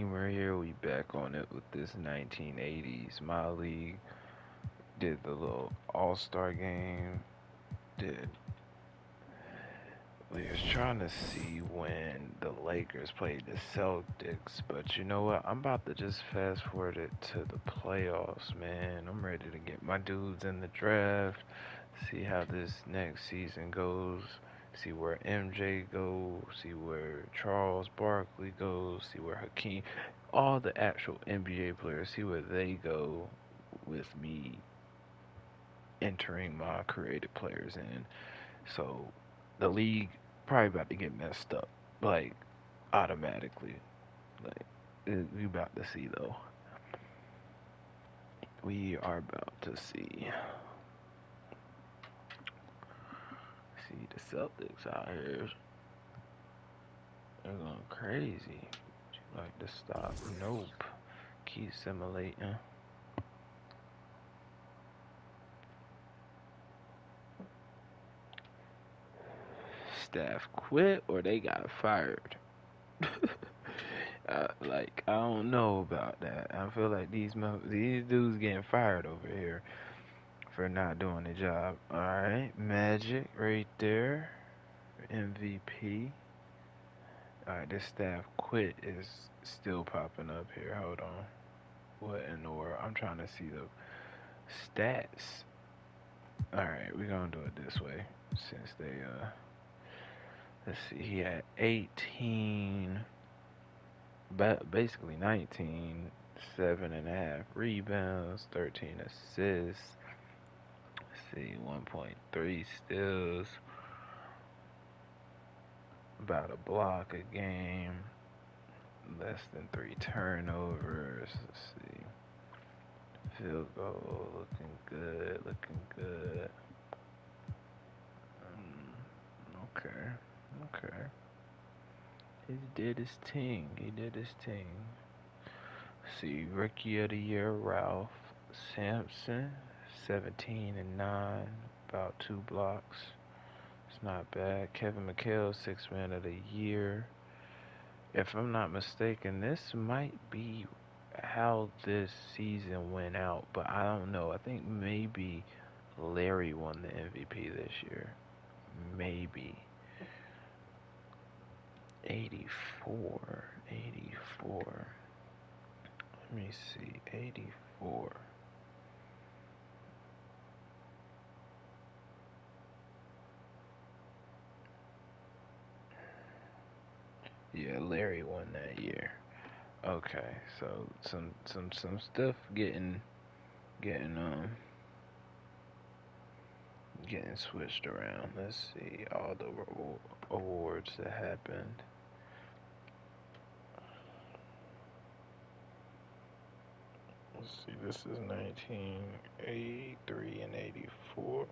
We're here. We back on it with this 1980s. MyLeague did the little All-Star game. Did We was trying to see when the Lakers played the Celtics, but you know what? I'm about to just fast forward it to the playoffs, man. I'm ready to get my dudes in the draft. See how this next season goes. See where MJ goes. See where Charles Barkley goes. See where Hakeem, all the actual NBA players, see where they go with me entering my creative players in. So the league probably about to get messed up, like automatically. Like we about to see though. We are about to see the Celtics out here. They're going crazy. Would you like to stop? Nope. Keep simulating. Staff quit or they got fired. I don't know about that. I feel like these dudes getting fired over here for not doing the job. All right, Magic right there, MVP. All right, this staff quit is still popping up here. Hold on. What in the world? I'm trying to see the stats. All right, we're gonna do it this way since they let's see. He had 18, but basically 19, 7.5 rebounds, 13 assists. Let's see, 1.3 steals, about a block a game, less than 3 turnovers. Let's see. Field goal looking good, looking good. Okay, okay. He did his thing. He did his thing. See, Rookie of the Year, Ralph Sampson, 17 and 9, about 2 blocks. It's not bad. Kevin McHale, Six Man of the Year. If I'm not mistaken, this might be how this season went out, but I don't know. I think maybe Larry won the MVP this year. Maybe. 84. 84. Let me see. 84. Yeah, Larry won that year. Okay, so some stuff getting getting switched around. Let's see all the awards that happened. Let's see, this is 1983 and 84.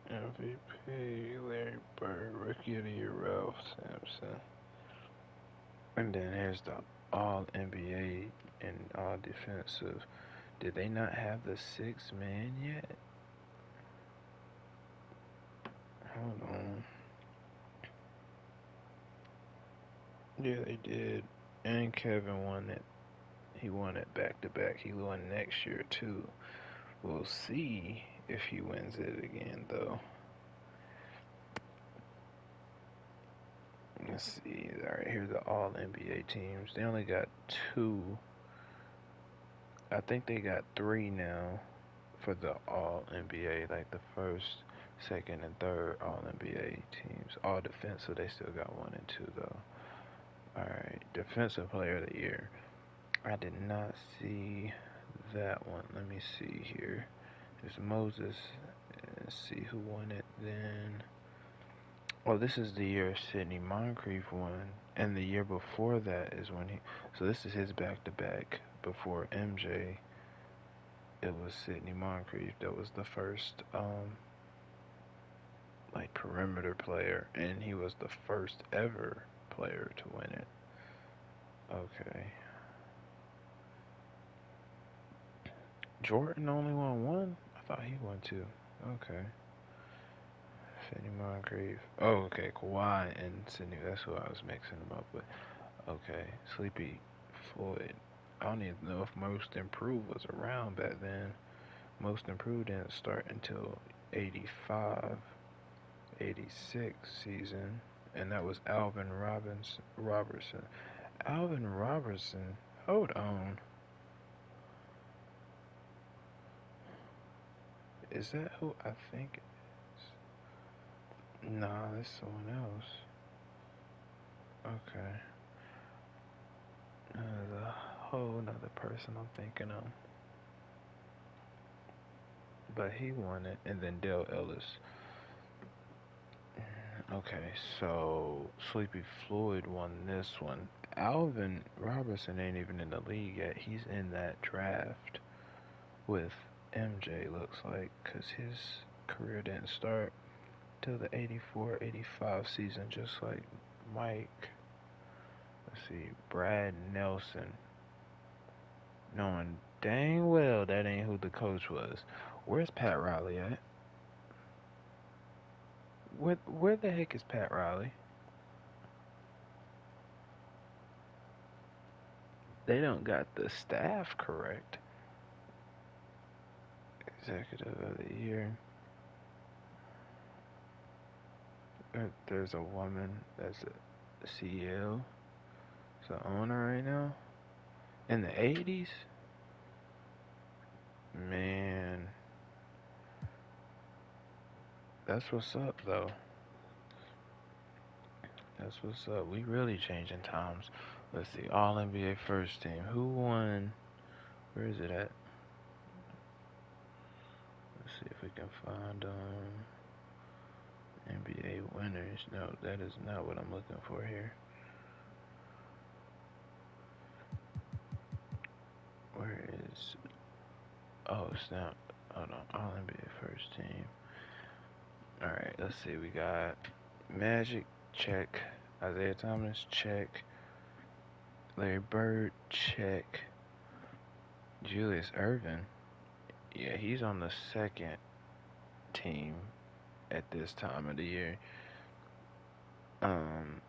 MVP, Larry Bird, Rookie of the Year, Ralph Sampson. And then here's the All NBA and All Defensive. Did they not have the six man yet? Hold on. Yeah, they did. And Kevin won it. He won it back to back. He won next year too. We'll see if he wins it again though. Let's see. Alright, here's the all NBA teams. They only got two. I think they got three now for the all NBA, like the first, second, and third all NBA teams. All defensive, they still got one and two though. Alright, defensive player of the year. I did not see that one. Let me see here. It's Moses. Let's see who won it then. Oh, this is the year Sidney Moncrief won, and the year before that is when he. So this is his back-to-back. Before MJ, it was Sidney Moncrief that was the first, like perimeter player, and he was the first ever player to win it. Okay. Jordan only won one? I thought he won two. Okay. Sidney Moncrief. Oh, okay. Kawhi and Sidney. That's who I was mixing them up with. Okay. Sleepy Floyd. I don't even know if Most Improved was around back then. Most Improved didn't start until 85, 86 season. And that was Robertson. Alvin Robertson. Hold on. Is that who I think it is? Nah, that's someone else. Okay. There's a whole nother person I'm thinking of. But he won it, and then Dale Ellis. Okay, so Sleepy Floyd won this one. Alvin Robertson ain't even in the league yet. He's in that draft with MJ, looks like, because his career didn't start till the 84-85 season, just like Mike. Let's see, Brad Nelson. Knowing dang well that ain't who the coach was. Where's Pat Riley at? Where the heck is Pat Riley? They don't got the staff correct. Executive of the year. There's a woman that's a CEO. It's the owner right now. In the 80s? Man. That's what's up, though. That's what's up. We really changing times. Let's see. All NBA first team. Who won? Where is it at? Let's see if we can find NBA winners. No, that is not what I'm looking for here. Where is? Oh, it's not. Hold on. All NBA first team. All right. Let's see. We got Magic. Check. Isaiah Thomas. Check. Larry Bird. Check. Julius Erving. Yeah, he's on the second team at this time of the year. Um,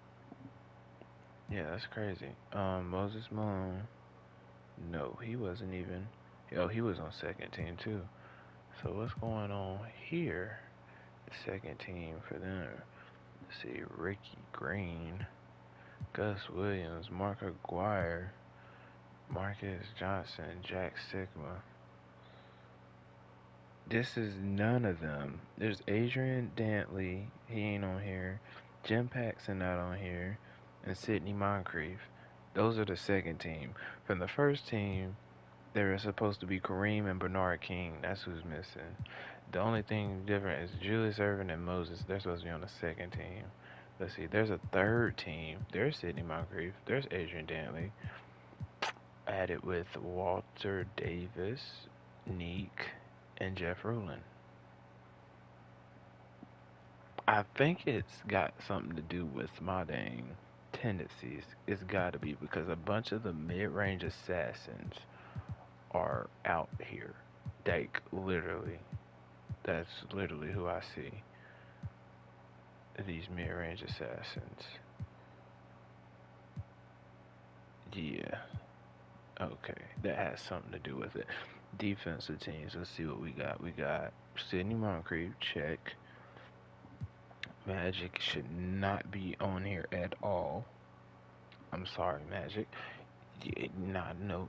yeah, that's crazy. Moses Malone. No, he wasn't even. Oh, he was on second team too. So what's going on here? The second team for them. Let's see, Ricky Green, Gus Williams, Mark Aguirre, Marcus Johnson, Jack Sigma. This is none of them. There's Adrian Dantley, he ain't on here. Jim Paxson not on here. And Sidney Moncrief. Those are the second team. From the first team, there is supposed to be Kareem and Bernard King. That's who's missing. The only thing different is Julius Erving and Moses. They're supposed to be on the second team. Let's see. There's a third team. There's Sidney Moncrief. There's Adrian Dantley. Added with Walter Davis, Neek, and Jeff Rulin. I think it's got something to do with my dang tendencies. It's got to be because a bunch of the mid-range assassins are out here. Like, literally. That's literally who I see. These mid-range assassins. Yeah. Okay. That has something to do with it. Defensive teams. Let's see what we got. We got Sidney Moncrief. Check. Magic should not be on here at all. I'm sorry, Magic. Yeah, nah, no.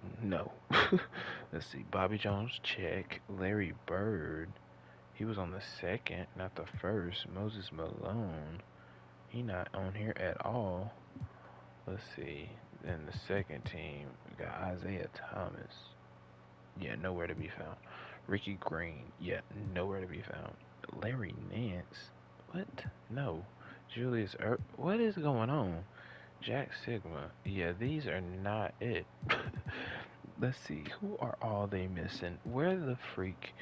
Let's see. Bobby Jones, check. Larry Bird. He was on the second, not the first. Moses Malone. He not on here at all. Let's see. Then the second team, we got Isaiah Thomas. Yeah, nowhere to be found. Ricky Green. Yeah, nowhere to be found. Larry Nance. What? No. What is going on? Jack Sigma. Yeah, these are not it. Let's see. Who are all they missing? Where the freak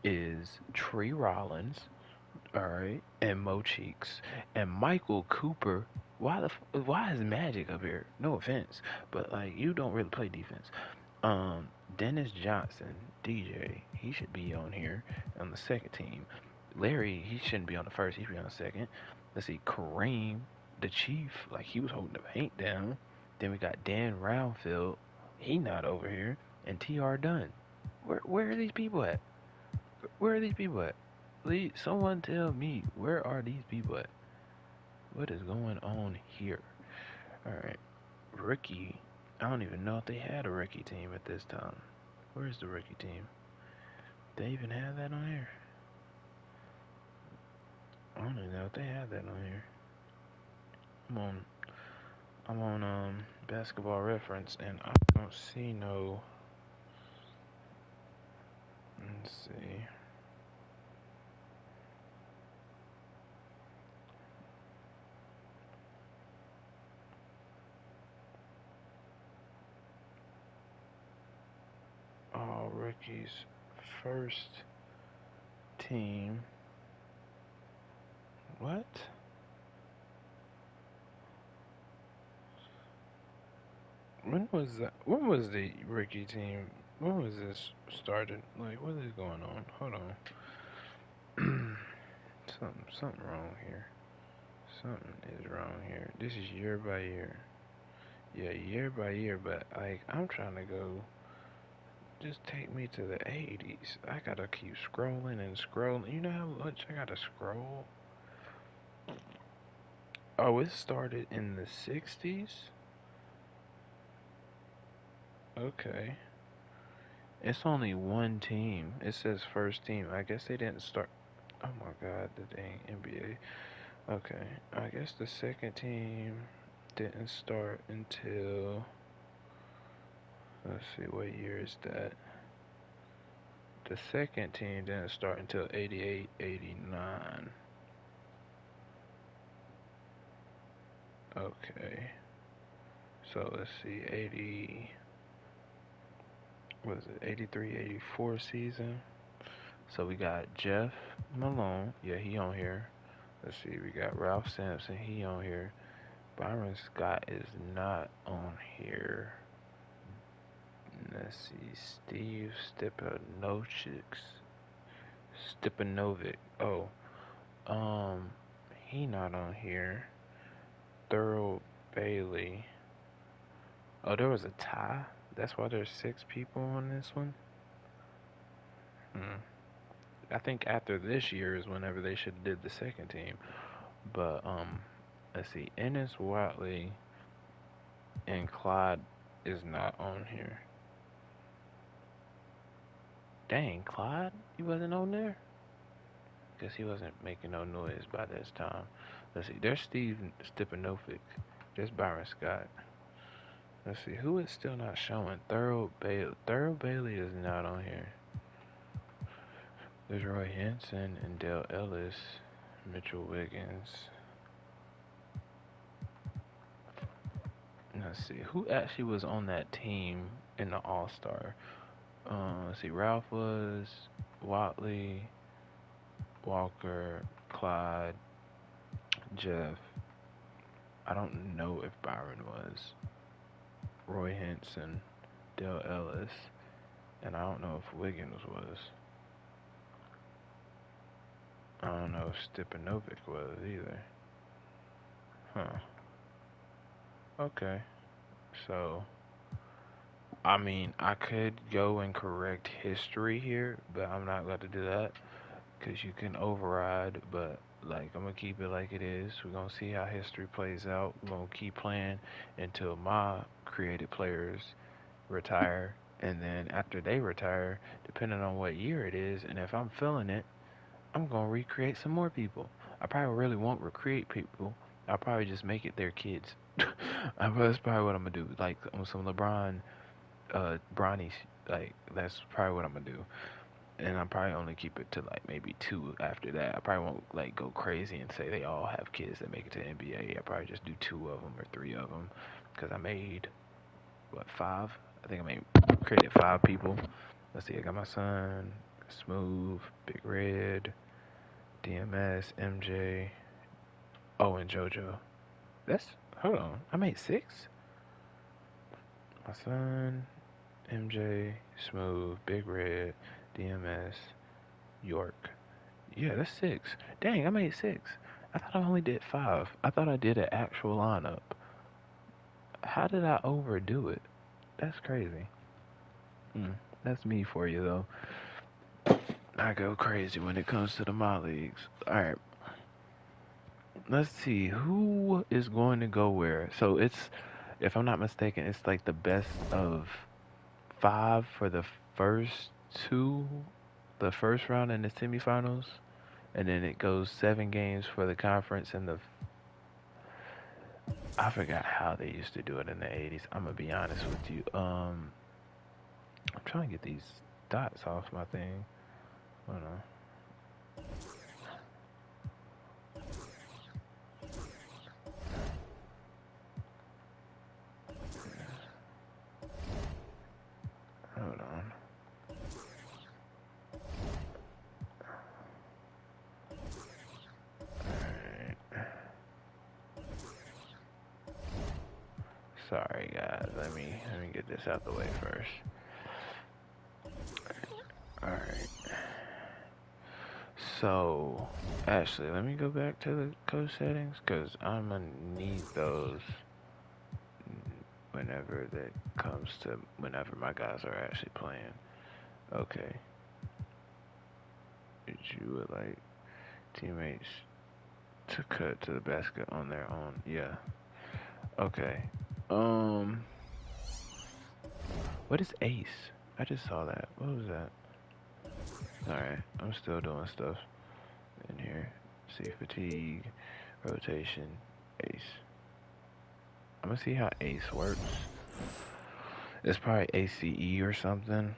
is Tree Rollins? All right, and Mo Cheeks and Michael Cooper. Why is Magic up here? No offense, but like you don't really play defense. Um, Dennis Johnson, DJ, he should be on here on the second team. Larry, he shouldn't be on the first. He should be on the second. Let's see, Kareem, the Chief, like he was holding the paint down. Then we got Dan Roundfield, he not over here, and T.R. Dunn. Where are these people at? Where are these people at? Please, someone tell me where are these people at? What is going on here? All right, rookie. I don't even know if they had a rookie team at this time. Where's the rookie team? They even have that on here? I don't even know if they have that on here. I'm on basketball reference and I don't see no. Let's see. All rookies first team. What? When was that? When was the rookie team? When was this started? Like, what is going on? Hold on. Something wrong here. Something is wrong here. This is year by year. Yeah, year by year, but like I'm trying to go. Just take me to the 80's. I gotta keep scrolling and scrolling. You know how much I gotta scroll? Oh, it started in the 60's? Okay. It's only one team. It says first team. I guess they didn't start. Oh my god, the dang NBA. Okay. I guess the second team didn't start until. Let's see, what year is that? The second team didn't start until 88, 89. Okay. So let's see, 80. Was it 83, 84 season? So we got Jeff Malone. Yeah, he on here. Let's see, we got Ralph Sampson. He on here. Byron Scott is not on here. Let's see, Steve Stepanovic. Oh, um, he not on here. Thurl Bailey. Oh, there was a tie. That's why there's 6 people on this one. Hmm. I think after this year is whenever they should have did the second team. But let's see, Ennis Watley and Clyde is not on here. Dang, Clyde, he wasn't on there because he wasn't making no noise by this time. Let's see, there's Steve Stepanovic, there's Byron Scott. Let's see, who is still not showing? Thurl Bailey. Thurl Bailey is not on here. There's Roy Henson and Dale Ellis, Mitchell Wiggins. Let's see, who actually was on that team in the All Star? Let's see, Ralph was, Watley, Walker, Clyde, Jeff. I don't know if Byron was. Roy Henson, Dale Ellis, and I don't know if Wiggins was. I don't know if Stepanovic was either. Huh. Okay. So, I mean, I could go and correct history here, but I'm not going to do that because you can override. But, like, I'm going to keep it like it is. We're going to see how history plays out. We're going to keep playing until my created players retire. And then after they retire, depending on what year it is, and if I'm feeling it, I'm going to recreate some more people. I probably really won't recreate people. I'll probably just make it their kids. That's probably what I'm gonna do. Like on some LeBron, Bronny, like that's probably what I'm gonna do. And I'll probably only keep it to like maybe 2 after that. I probably won't like go crazy and say they all have kids that make it to the NBA. I probably just do 2 of them or 3 of them, because I made what 5? I think I made created 5 people. Let's see. I got my son, Smooth, Big Red, DMS, MJ. Oh, and JoJo. That's hold on. I made six. My son, MJ, Smooth, Big Red, DMS, York. Yeah, that's six. Dang, I made six. I thought I only did five. I thought I did an actual lineup. How did I overdo it? That's crazy. Mm, that's me for you though. I go crazy when it comes to the MyLeagues. Alright, let's see who is going to go where. So it's, if I'm not mistaken, it's like the best of five for the first two, the first round and the semifinals, and then it goes 7 games for the conference and the. I forgot how they used to do it in the 80s. I'm gonna be honest with you. I'm trying to get these dots off my thing. Hold on. Hold on. Alright. Sorry guys. Let me get this out the way first. Alright. So actually let me go back to the coach settings because I'm gonna need those whenever that comes to whenever my guys are actually playing. Okay. You would like teammates to cut to the basket on their own. Yeah. Okay. Um what is ace? I just saw that. What was that? Alright. I'm still doing stuff in here. See fatigue, rotation, ace. I'm gonna see how ace works. It's probably ACE or something.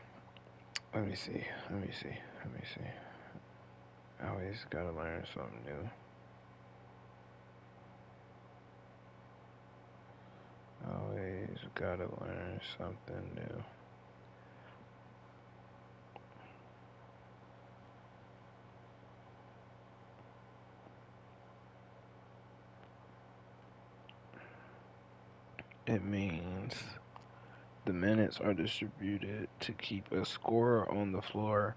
Let me see. Let me see. Let me see. I always gotta learn something new. Always gotta learn something new. It means the minutes are distributed to keep a scorer on the floor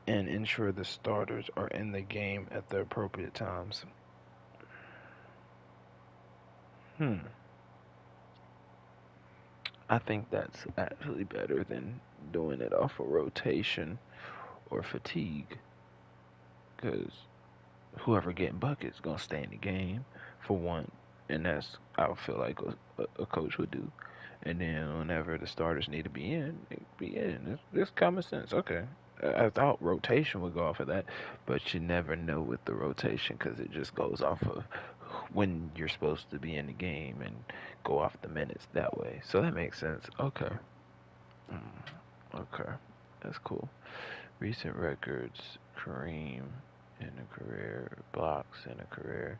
and ensure the starters are in the game at the appropriate times. Hmm. I think that's actually better than doing it off of rotation or fatigue, because whoever getting buckets gonna stay in the game for one, and that's I feel like a coach would do. And then whenever the starters need to be in, they be in. It's common sense. Okay. I thought rotation would go off of that, but you never know with the rotation because it just goes off of when you're supposed to be in the game and go off the minutes that way. So that makes sense. Okay. Okay. That's cool. Recent records, Kareem in a career, blocks in a career.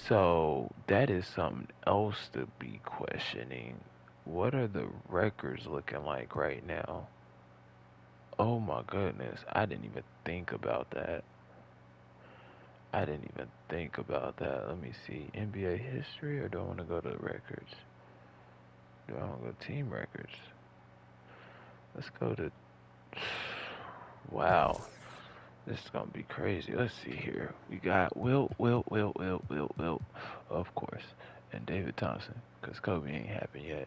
So that is something else to be questioning. What are the records looking like right now? Oh my goodness, I didn't even think about that. I didn't even think about that. Let me see. NBA history, or do I want to go to records? Do I want to go to team records? Let's go to. Wow, this is gonna be crazy. Let's see here. We got Wilt, of course, and David Thompson, because Kobe ain't happened yet,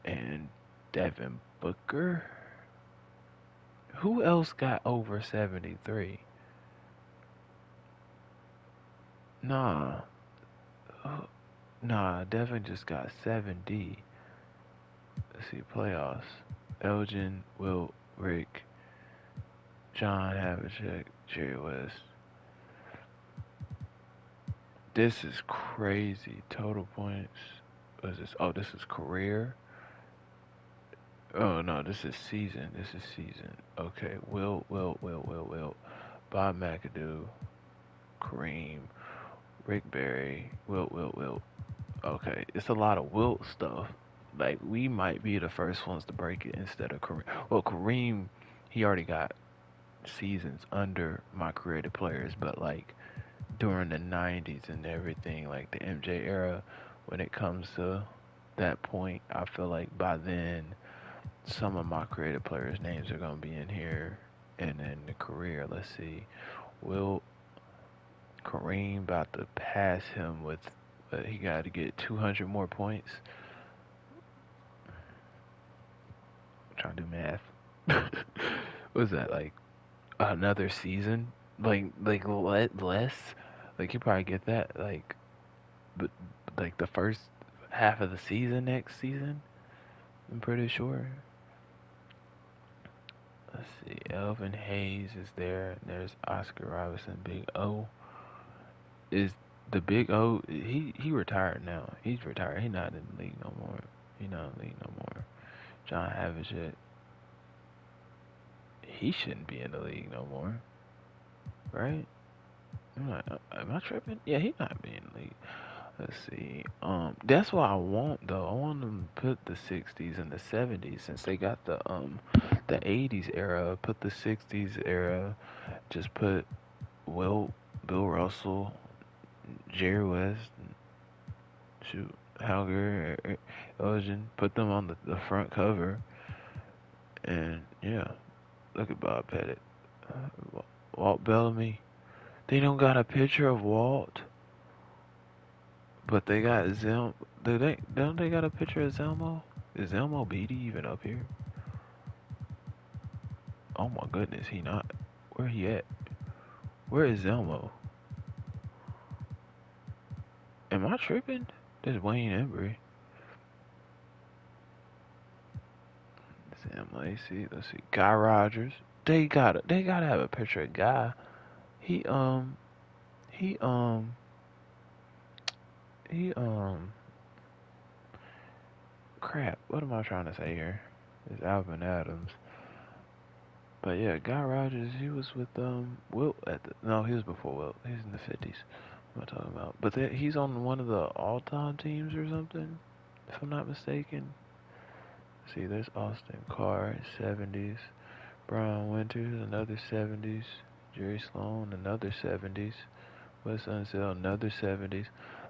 and Devin Booker. Who else got over 73? Nah, uh, nah. Devin just got 7D. Let's see playoffs. Elgin, Wilt, Rick, John Havlicek, Jerry West. This is crazy. Total points. What is this? Oh, this is career. Oh no, this is season. This is season. Okay, Wilt. Bob McAdoo, Kareem, Rick Barry, Wilt. Okay, it's a lot of Wilt stuff. Like we might be the first ones to break it instead of Kareem. Well, Kareem, he already got seasons under my creative players, but like during the 90s and everything, like the MJ era, when it comes to that point, I feel like by then some of my creative players' names are going to be in here. And in the career, let's see, will Kareem about to pass him with, he got to get 200 more points. I'm trying to do math. What's that, like another season? Like less? Like you probably get that, like, but like the first half of the season next season, I'm pretty sure. Let's see, Elvin Hayes is there. There's Oscar Robinson, Big O. Is the Big O? He retired now. He's retired. He not in the league no more. He not in the league no more. John Havlicek. He shouldn't be in the league no more, right? Am I tripping? Yeah, he not being in the league. Let's see. That's what I want though. I want them to put the '60s and the '70s since they got the '80s era. Put the '60s era. Just put Will, Bill Russell, Jerry West, shoot, Halger, Elgin. Put them on the front cover, and yeah, look at Bob Pettit, Walt Bellamy. They don't got a picture of Walt, but they got Zelm. Do they? Don't they got a picture of Zelmo? Is Zelmo Beatty even up here? Oh my goodness, he not. Where he at? Where is Zelmo? Am I tripping? There's Wayne Embry. Sam Lacey. Let's see. Guy Rogers. They gotta have a picture of Guy. He he um he crap. What am I trying to say here? It's Alvin Adams. But yeah, Guy Rogers, he was with Wilt at the no, he was before Wilt. He's in the 50s. What am I talking about? But he's on one of the all-time teams or something, if I'm not mistaken. See, there's Austin Carr, 70s. Brian Winters, another 70s. Jerry Sloan, another 70s. Wes Unseld, another 70s.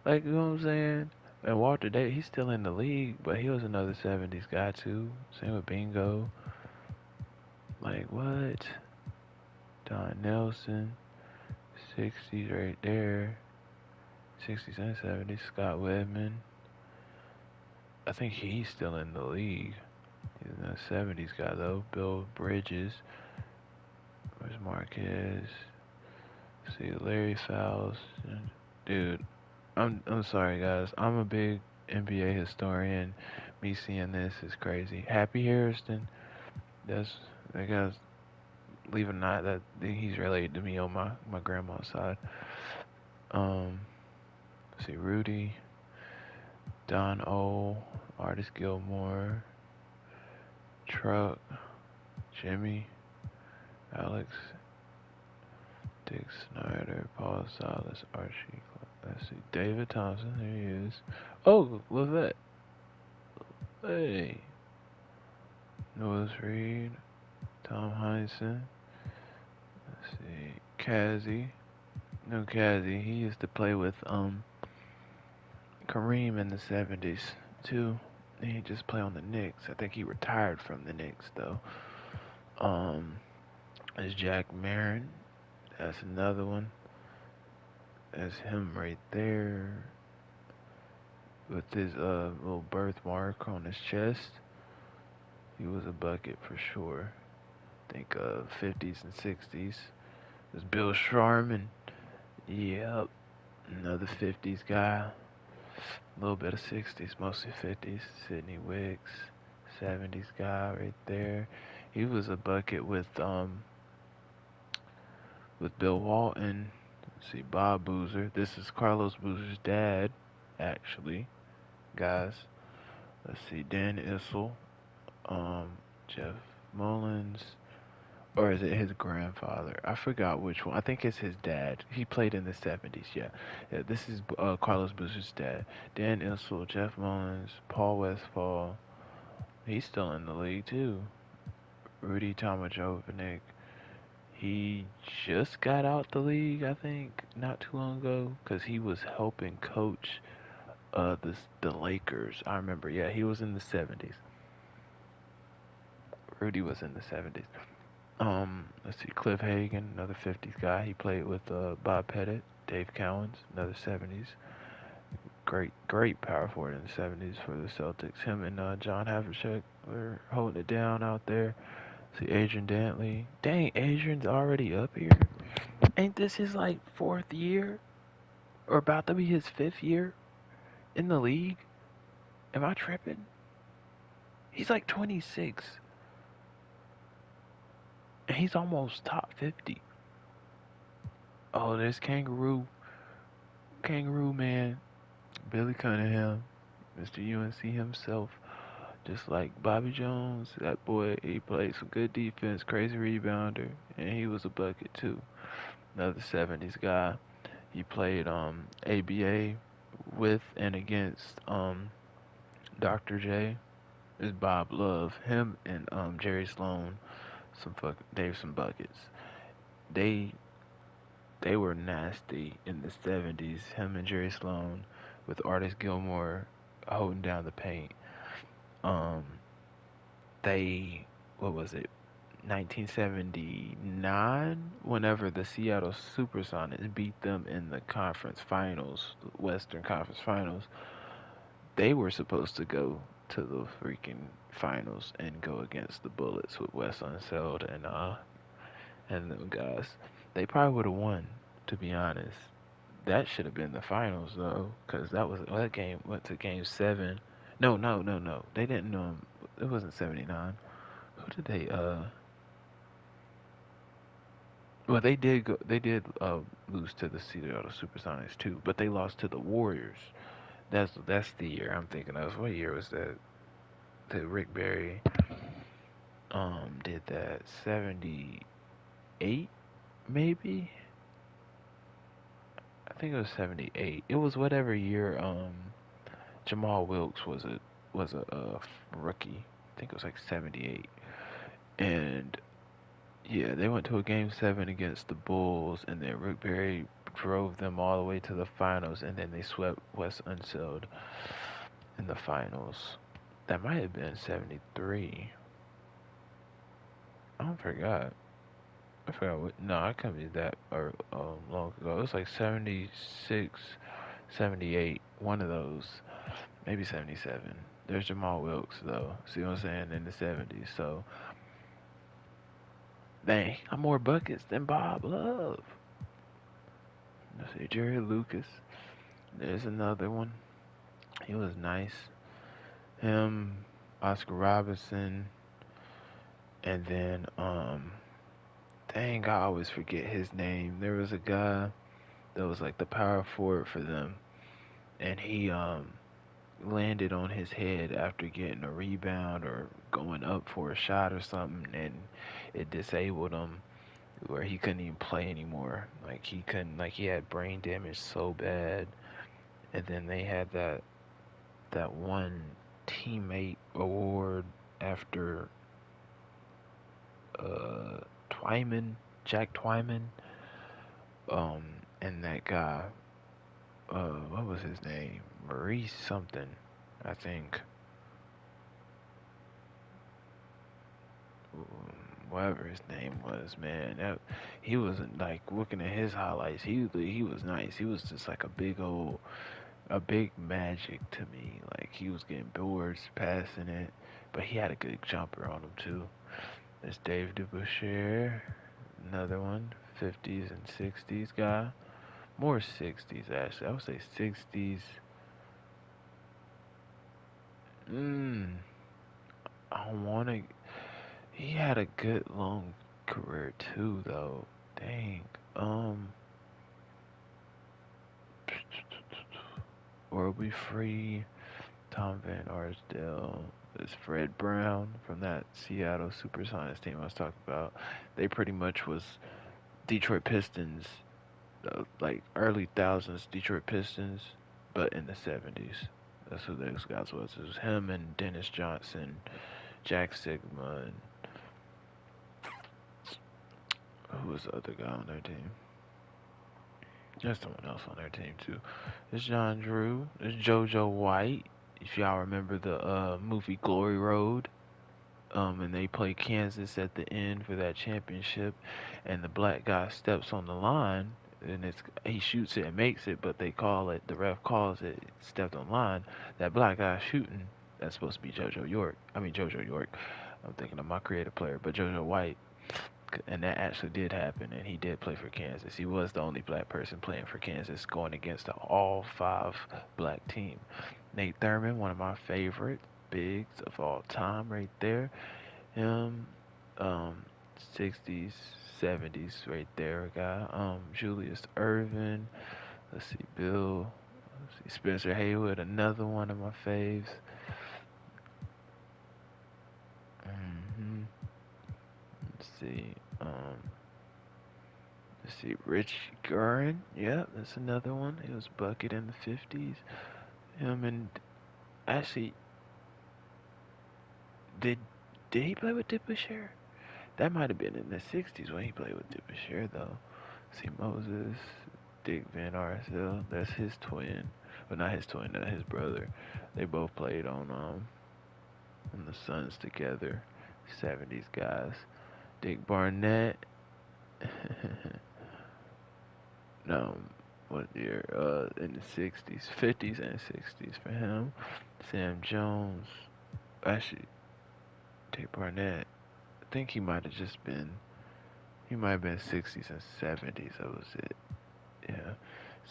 Like, you know what I'm saying? And Walter Day, he's still in the league, but he was another 70s guy too. Same with Bingo. Like, what? Don Nelson, 60s right there. 60s and 70s. Scott Wedman. I think he's still in the league. He's a 70s guy though. Bill Bridges. Where's Marquez? See, Larry Fowles. Dude, I'm sorry guys. I'm a big NBA historian. Me seeing this is crazy. Happy Hairston. That guy's leaving not that he's related to me on my grandma's side. See Rudy, Don O, Artis Gilmore, Truck, Jimmy, Alex, Dick Snyder, Paul Silas, Archie. Let's see, David Thompson. There he is. Oh, Levette. Hey. Noah Reed, Tom Heinsohn. Let's see, Kazi. No, Kazi. He used to play with Kareem in the '70s too. He just play on the Knicks. I think he retired from the Knicks though. There's Jack Marin. That's another one. That's him right there with his little birthmark on his chest. He was a bucket for sure. Think 50s and 60s. There's Bill Sharman. Yep. Another 50s guy. A little bit of 60s, mostly 50s. Sidney Wicks. 70s guy right there. He was a bucket with Bill Walton. Let's see, Bob Boozer. This is Carlos Boozer's dad, actually, guys. Let's see, Dan Issel, Jeff Mullins, or is it his grandfather? I forgot which one. I think it's his dad. He played in the '70s. Yeah, this is Carlos Boozer's dad. Dan Issel, Jeff Mullins, Paul Westphal. He's still in the league too. Rudy Tomajovnik. He just got out the league, I think, not too long ago, because he was helping coach the Lakers. I remember, yeah, he was in the 70s. Rudy was in the 70s. Let's see, Cliff Hagan, another 50s guy. He played with Bob Pettit, Dave Cowens, another 70s. Great power forward in the 70s for the Celtics. Him and John Havlicek were holding it down out there. See, Adrian Dantley. Dang, Adrian's already up here. Ain't this his like fourth year? Or about to be his fifth year in the league? Am I tripping? He's like 26. And he's almost top 50. Oh, there's Kangaroo. Kangaroo man. Billy Cunningham. Mr. UNC himself. Just like Bobby Jones, that boy, he played some good defense, crazy rebounder, and he was a bucket too. Another 70s guy. He played ABA with and against Dr. J. Is Bob Love. Him and Jerry Sloan, some buckets. They they were nasty in the 70s. Him and Jerry Sloan with Artis Gilmore holding down the paint. Um, they what was it? 1979, whenever the Seattle Supersonics beat them in the conference finals, the Western Conference Finals, they were supposed to go to the freaking finals and go against the Bullets with Wes Unseld and them guys. They probably would have won, to be honest. That should have been the finals though, because that game went to game 7. No, no, no, no. They didn't know. It wasn't 79. Who did they Well, they did go. They did lose to the Seattle Supersonics too, but they lost to the Warriors. That's the year I'm thinking of. What year was that? That Rick Barry did that 78 maybe. I think it was 78. It was whatever year Jamal Wilkes was a rookie. I think it was like 78. And yeah, they went to a game 7 against the Bulls, and then Rick Barry drove them all the way to the finals, and then they swept Wes Unseld in the finals. That might have been 73. I forgot. I forgot what. No, I couldn't be that long ago. It was like 76, 78. One of those. Maybe 77. There's Jamal Wilkes, though. See what I'm saying? In the 70s. So, dang, I'm more buckets than Bob Love. Let's see, Jerry Lucas. There's another one. He was nice. Him, Oscar Robinson, and then dang, I always forget his name. There was a guy that was like the power forward for them, and he landed on his head after getting a rebound or going up for a shot or something, and it disabled him where he couldn't even play anymore. Like he couldn't, like he had brain damage so bad. And then they had that one teammate award after uh Twyman, Jack Twyman, um, and that guy, what was his name? Maurice something, I think. Whatever his name was, man. He wasn't like looking at his highlights. He was nice. He was just like a big magic to me. Like he was getting boards, passing it, but he had a good jumper on him too. There's Dave DeBusschere, another one, 50s and 60s guy. More 60s actually. I would say 60s. Mm, I don't want to. He had a good long career too, though. Dang. Um, World Be Free. Tom Van Arsdale. There's Fred Brown from that Seattle Supersonics team I was talking about. They pretty much was Detroit Pistons, like early thousands Detroit Pistons, but in the 70s. That's who those guys was. It was him and Dennis Johnson, Jack Sigma, and Who was the other guy on their team? There's someone else on their team too. There's John Drew. There's JoJo White. If y'all remember the movie Glory Road, and they play Kansas at the end for that championship, and the black guy steps on the line, and he shoots it and makes it, but they call it, the ref calls it stepped on line. That black guy shooting, that's supposed to be JoJo York. I'm thinking of my creative player, but JoJo White, and that actually did happen, and he did play for Kansas. He was the only black person playing for Kansas, going against an all-five black team. Nate Thurman, one of my favorite bigs of all time, right there. Him, um, 60s, 70s, right there, guy. Julius Irvin. Let's see, Bill. Let's see, Spencer Haywood, another one of my faves. Let's see. Let's see, Rich Gurin. Yeah, that's another one. He was bucket in the 50s. Him and actually, did did he play with Dipper? That might have been in the 60s when he played with Dipper, though. See, Moses, Dick Van Arsdale, that's his twin. Well, not his twin, his brother. They both played on the Suns together. 70s guys. Dick Barnett. No, what year? In the 60s, 50s and 60s for him. Sam Jones. Actually, Dick Barnett. I think he might have just been. He might have been 60s and 70s. That was it. Yeah.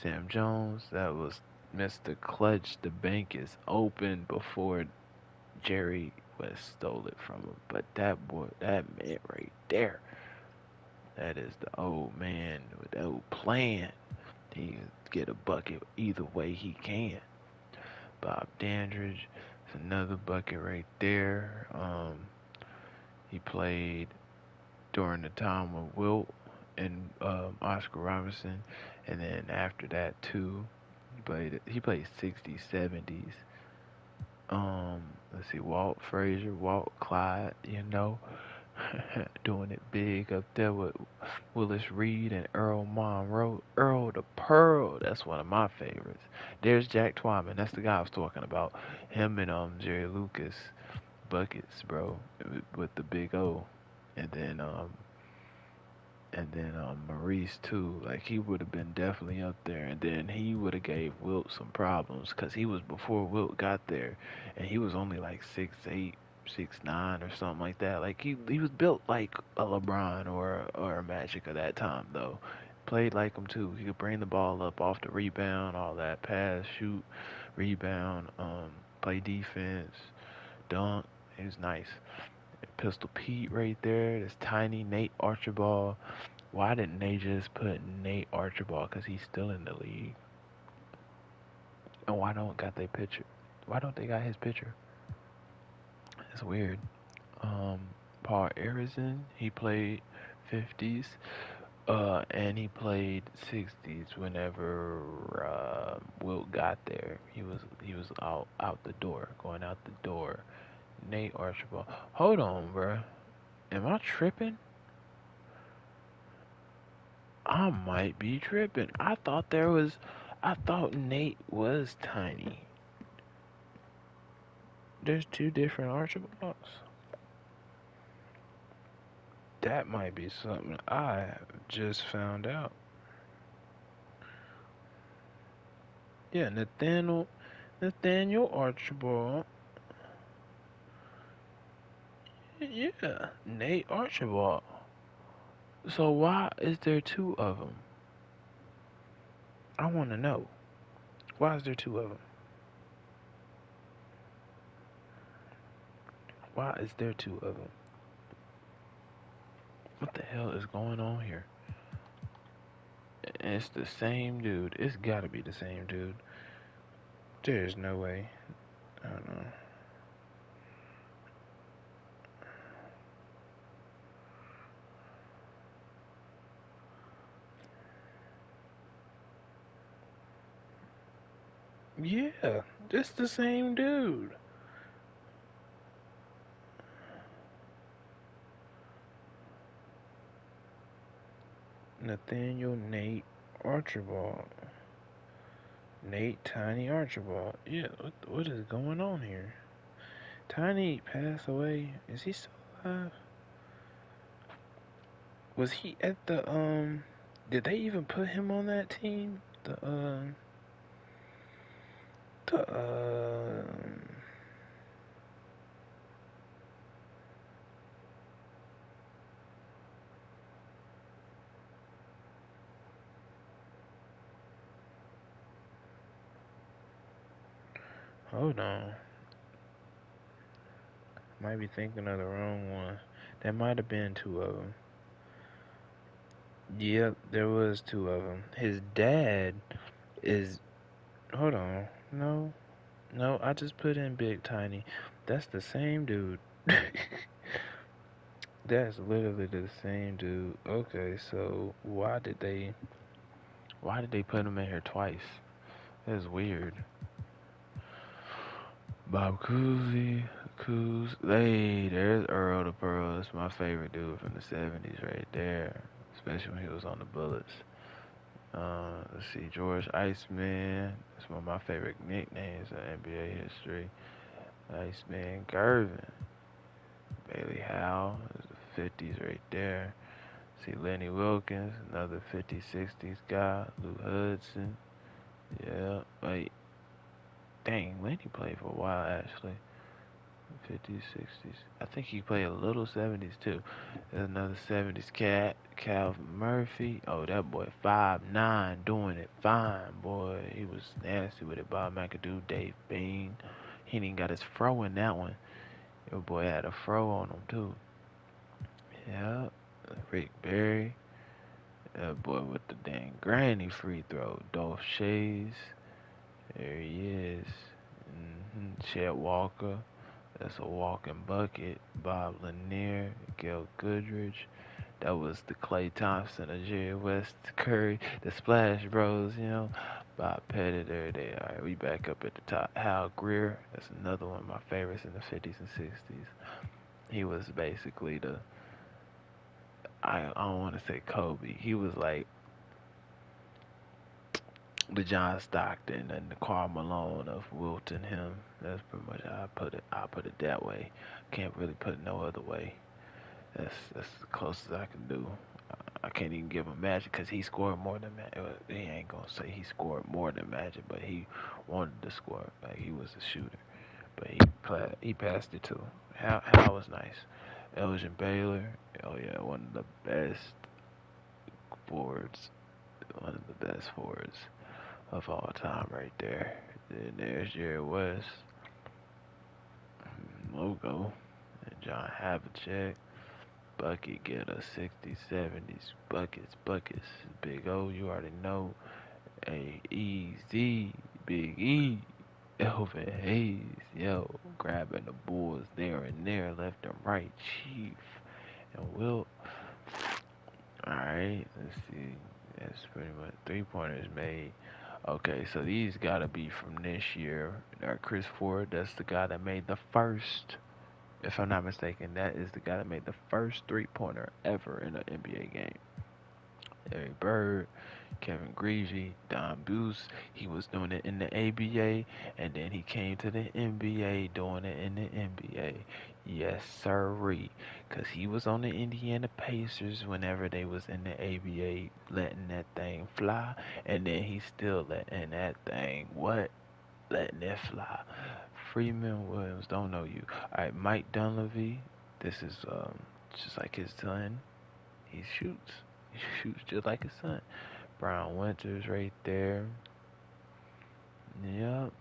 Sam Jones. That was Mr. Clutch. The bank is open before Jerry West stole it from him. But that boy, that man right there. That is the old man with the old plan. He can get a bucket either way he can. Bob Dandridge is another bucket right there. He played during the time of Wilt and Oscar Robertson, and then after that too, he played 60s, 70s. Let's see, Walt Frazier, Walt Clyde, doing it big up there with Willis Reed and Earl Monroe. Earl the Pearl, that's one of my favorites. There's Jack Twyman, that's the guy I was talking about. Him and Jerry Lucas, buckets, bro, with the big O, and then Maurice too. Like, he would have been definitely up there, and then he would have gave Wilt some problems because he was before Wilt got there, and he was only like 6'8", 6'9", or something like that. Like, he was built like a LeBron or a Magic of that time though. Played like him too. He could bring the ball up off the rebound, all that, pass, shoot, rebound, play defense, dunk. He was nice. Pistol Pete right there. This tiny Nate Archibald. Why didn't they just put Nate Archibald? Because he's still in the league. And why don't got their picture? Why don't they got his picture? It's weird. Paul Arizin, he played 50s. And he played 60s whenever Wilt got there. He was out the door, going out the door. Nate Archibald. Hold on, bruh. Am I tripping? I might be tripping. I thought Nate was tiny. There's two different Archibalds. That might be something I just found out. Yeah, Nathaniel Archibald. Yeah, Nate Archibald. So why is there two of them? I want to know. Why is there two of them? Why is there two of them? What the hell is going on here? It's the same dude. It's gotta be the same dude. There's no way. I don't know. Yeah, it's the same dude. Nathaniel Nate Archibald. Nate Tiny Archibald. Yeah, what is going on here? Tiny passed away. Is he still alive? Was he at the? Did they even put him on that team? The hold on. Might be thinking of the wrong one. There might have been two of them. Yep, there was two of them. His dad is. Hold on. No, no. I just put in Big Tiny. That's the same dude. That's literally the same dude. Okay, so why did they put him in here twice? That's weird. Bob Cousy, hey, there's Earl the Pearl. That's my favorite dude from the '70s right there, especially when he was on the Bullets. Let's see, George Iceman. That's one of my favorite nicknames in NBA history. Iceman Gervin. Bailey Howell. There's the '50s right there. See Lenny Wilkins, another '50s, '60s guy. Lou Hudson. Yeah, wait. Dang, Lenny played for a while actually. '50s, '60s. I think he played a little '70s too. There's another '70s cat, Calvin Murphy. Oh, that boy 5'9", doing it fine, boy. He was nasty with it. Bob McAdoo, Dave Bean. He didn't got his fro in that one. Your boy had a fro on him too. Yeah, Rick Barry. That boy with the dang granny free throw. Dolph Shays. There he is. Chet Walker. That's a walking bucket. Bob Lanier, Gil Goodrich. That was the Klay Thompson of Jerry West, Curry, the Splash Bros, Bob Pettit, there they are. Alright, we back up at the top. Hal Greer, that's another one of my favorites in the '50s and '60s. He was basically I don't want to say Kobe. He was like the John Stockton and the Karl Malone of Wilton him. That's pretty much how I put it. I put it that way. Can't really put it no other way. That's the closest I can do. I can't even give him Magic because he scored more than Magic. He ain't gonna say he scored more than Magic, but he wanted to score. Like he was a shooter, but he passed it too. How was nice. Elgin Baylor, oh yeah, one of the best forwards, one of the best forwards of all time right there. Then there's Jerry West, Logo, and John Havlicek. Bucket getter, '60s, '70s, buckets. Big O, you already know. A-E-Z, Big E, Elvin Hayes, yo, grabbing the Bulls there and there, left and right, Chief, and Wilt. Alright, let's see. That's pretty much 3-pointers made. Okay, so these gotta be from this year. Chris Ford, that's the guy that made the first, if I'm not mistaken, that is the guy that made the first 3-pointer ever in an NBA game. Larry Bird, Kevin Greavy, Don Buse. He was doing it in the ABA, and then he came to the NBA doing it in the NBA. Yes, sirree. Because he was on the Indiana Pacers whenever they was in the ABA, letting that thing fly, and then he's still letting that thing, what? Letting it fly. Freeman Williams, don't know you. Alright, Mike Dunleavy. This is just like his son. He shoots. He shoots just like his son. Brown Winters right there. Yep.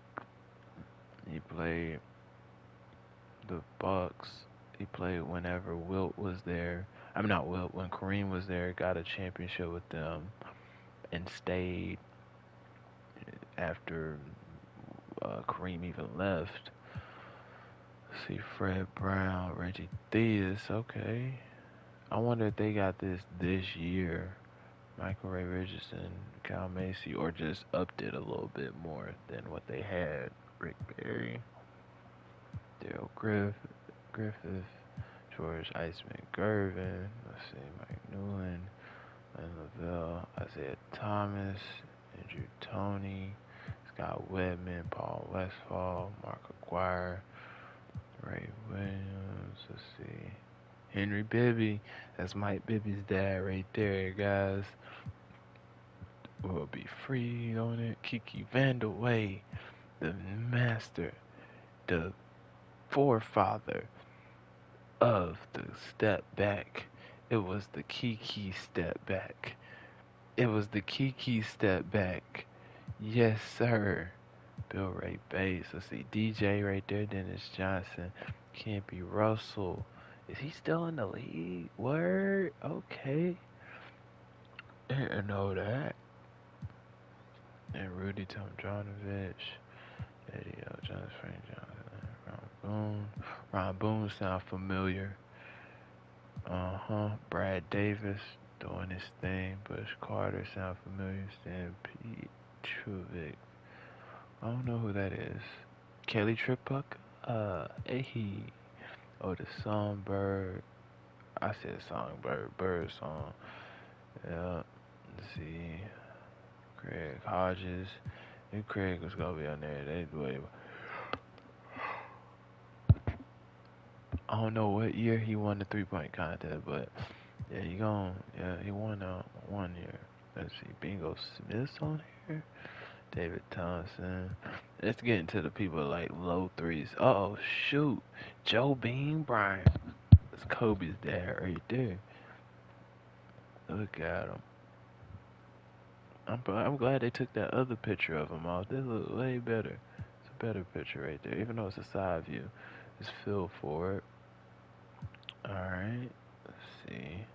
He played the Bucks. He played whenever Wilt was there. I'm not Wilt, when Kareem was there, got a championship with them and stayed after Kareem even left. See Fred Brown, Reggie Theus, okay. I wonder if they got this year. Michael Ray Richardson, Kyle Macy, or just upped it a little bit more than what they had. Rick Barry, Daryl Griffith, George Iceman Gervin, let's see, Mike Newland, Lynn Lavelle, Isaiah Thomas, Andrew Toney, Scott Whitman, Paul Westphal, Mark Aguirre, Ray Williams, let's see. Henry Bibby, that's Mike Bibby's dad right there, guys. Will be free on it. Kiki Vandeweghe, the master, the forefather of the step back. It was the Kiki step back. It was the Kiki step back. Yes, sir. Bill Ray Bates. Let's see. DJ right there. Dennis Johnson. Campy Russell. Is he still in the league? Word. Okay. Didn't know that. And Rudy Tomjanovich. Eddie L. Johnson. Frank Johnson. Ron Boone. Ron Boone sound familiar. Brad Davis doing his thing. Bush Carter sound familiar. Stan Pete Truvick. I don't know who that is. Kelly Tripuck? Hey. Oh, the Songbird. I said Songbird. Bird song. Yeah. Let's see. Craig Hodges. Knew Craig was gonna be on there. I don't know what year he won the 3-point contest, but yeah, he won 1 year. Let's see. Bingo Smith's on here. David Thompson. Let's get into the people like low threes. Oh shoot, Joe Bean Bryant. That's Kobe's dad right there. Look at him. I'm glad they took that other picture of him off. This looks way better. It's a better picture right there, even though it's a side view. It's Phil Ford. All right. Let's see.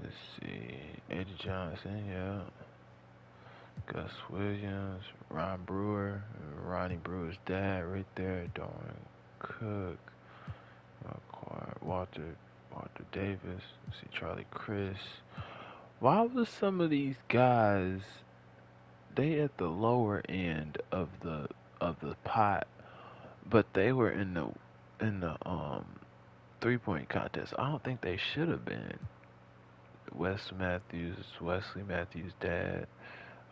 Let's see. Eddie Johnson. Yeah. Gus Williams, Ron Brewer, Ronnie Brewer's dad right there, Darwin Cook, Walter Davis, let's see Charlie Chris. Why was some of these guys they at the lower end of the pot, but they were in the 3-point contest? I don't think they should have been. Wesley Matthews' dad.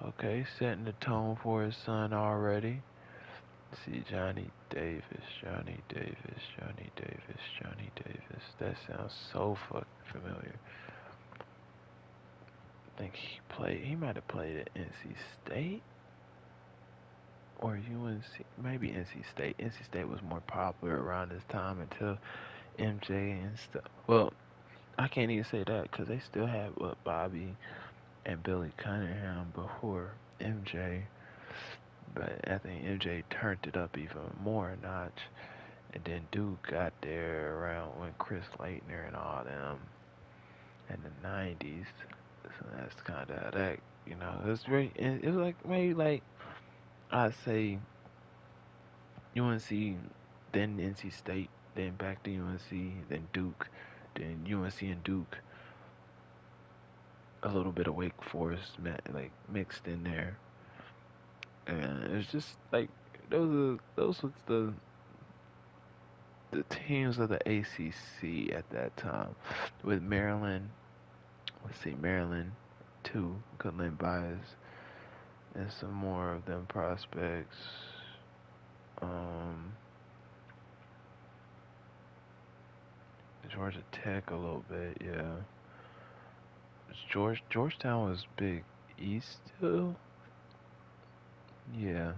Okay, setting the tone for his son already. See, Johnny Davis. That sounds so fucking familiar. I think he might have played at NC State or UNC, maybe NC State. NC State was more popular around this time until MJ and stuff. Well, I can't even say that because they still had Bobby and Billy Cunningham before MJ. But I think MJ turned it up even more a notch. And then Duke got there around when Chris Leitner and all them in the 90s. So that's kind of that, it was it was like maybe like, I'd say UNC, then NC State, then back to UNC, then Duke, then UNC and Duke. A little bit of Wake Forest like mixed in there. And it's just like those was the teams of the ACC at that time. With Maryland, let's see, Maryland 2, Goodland Bias, and some more of them prospects. Georgia Tech a little bit, yeah. Georgetown was Big East still. Yeah,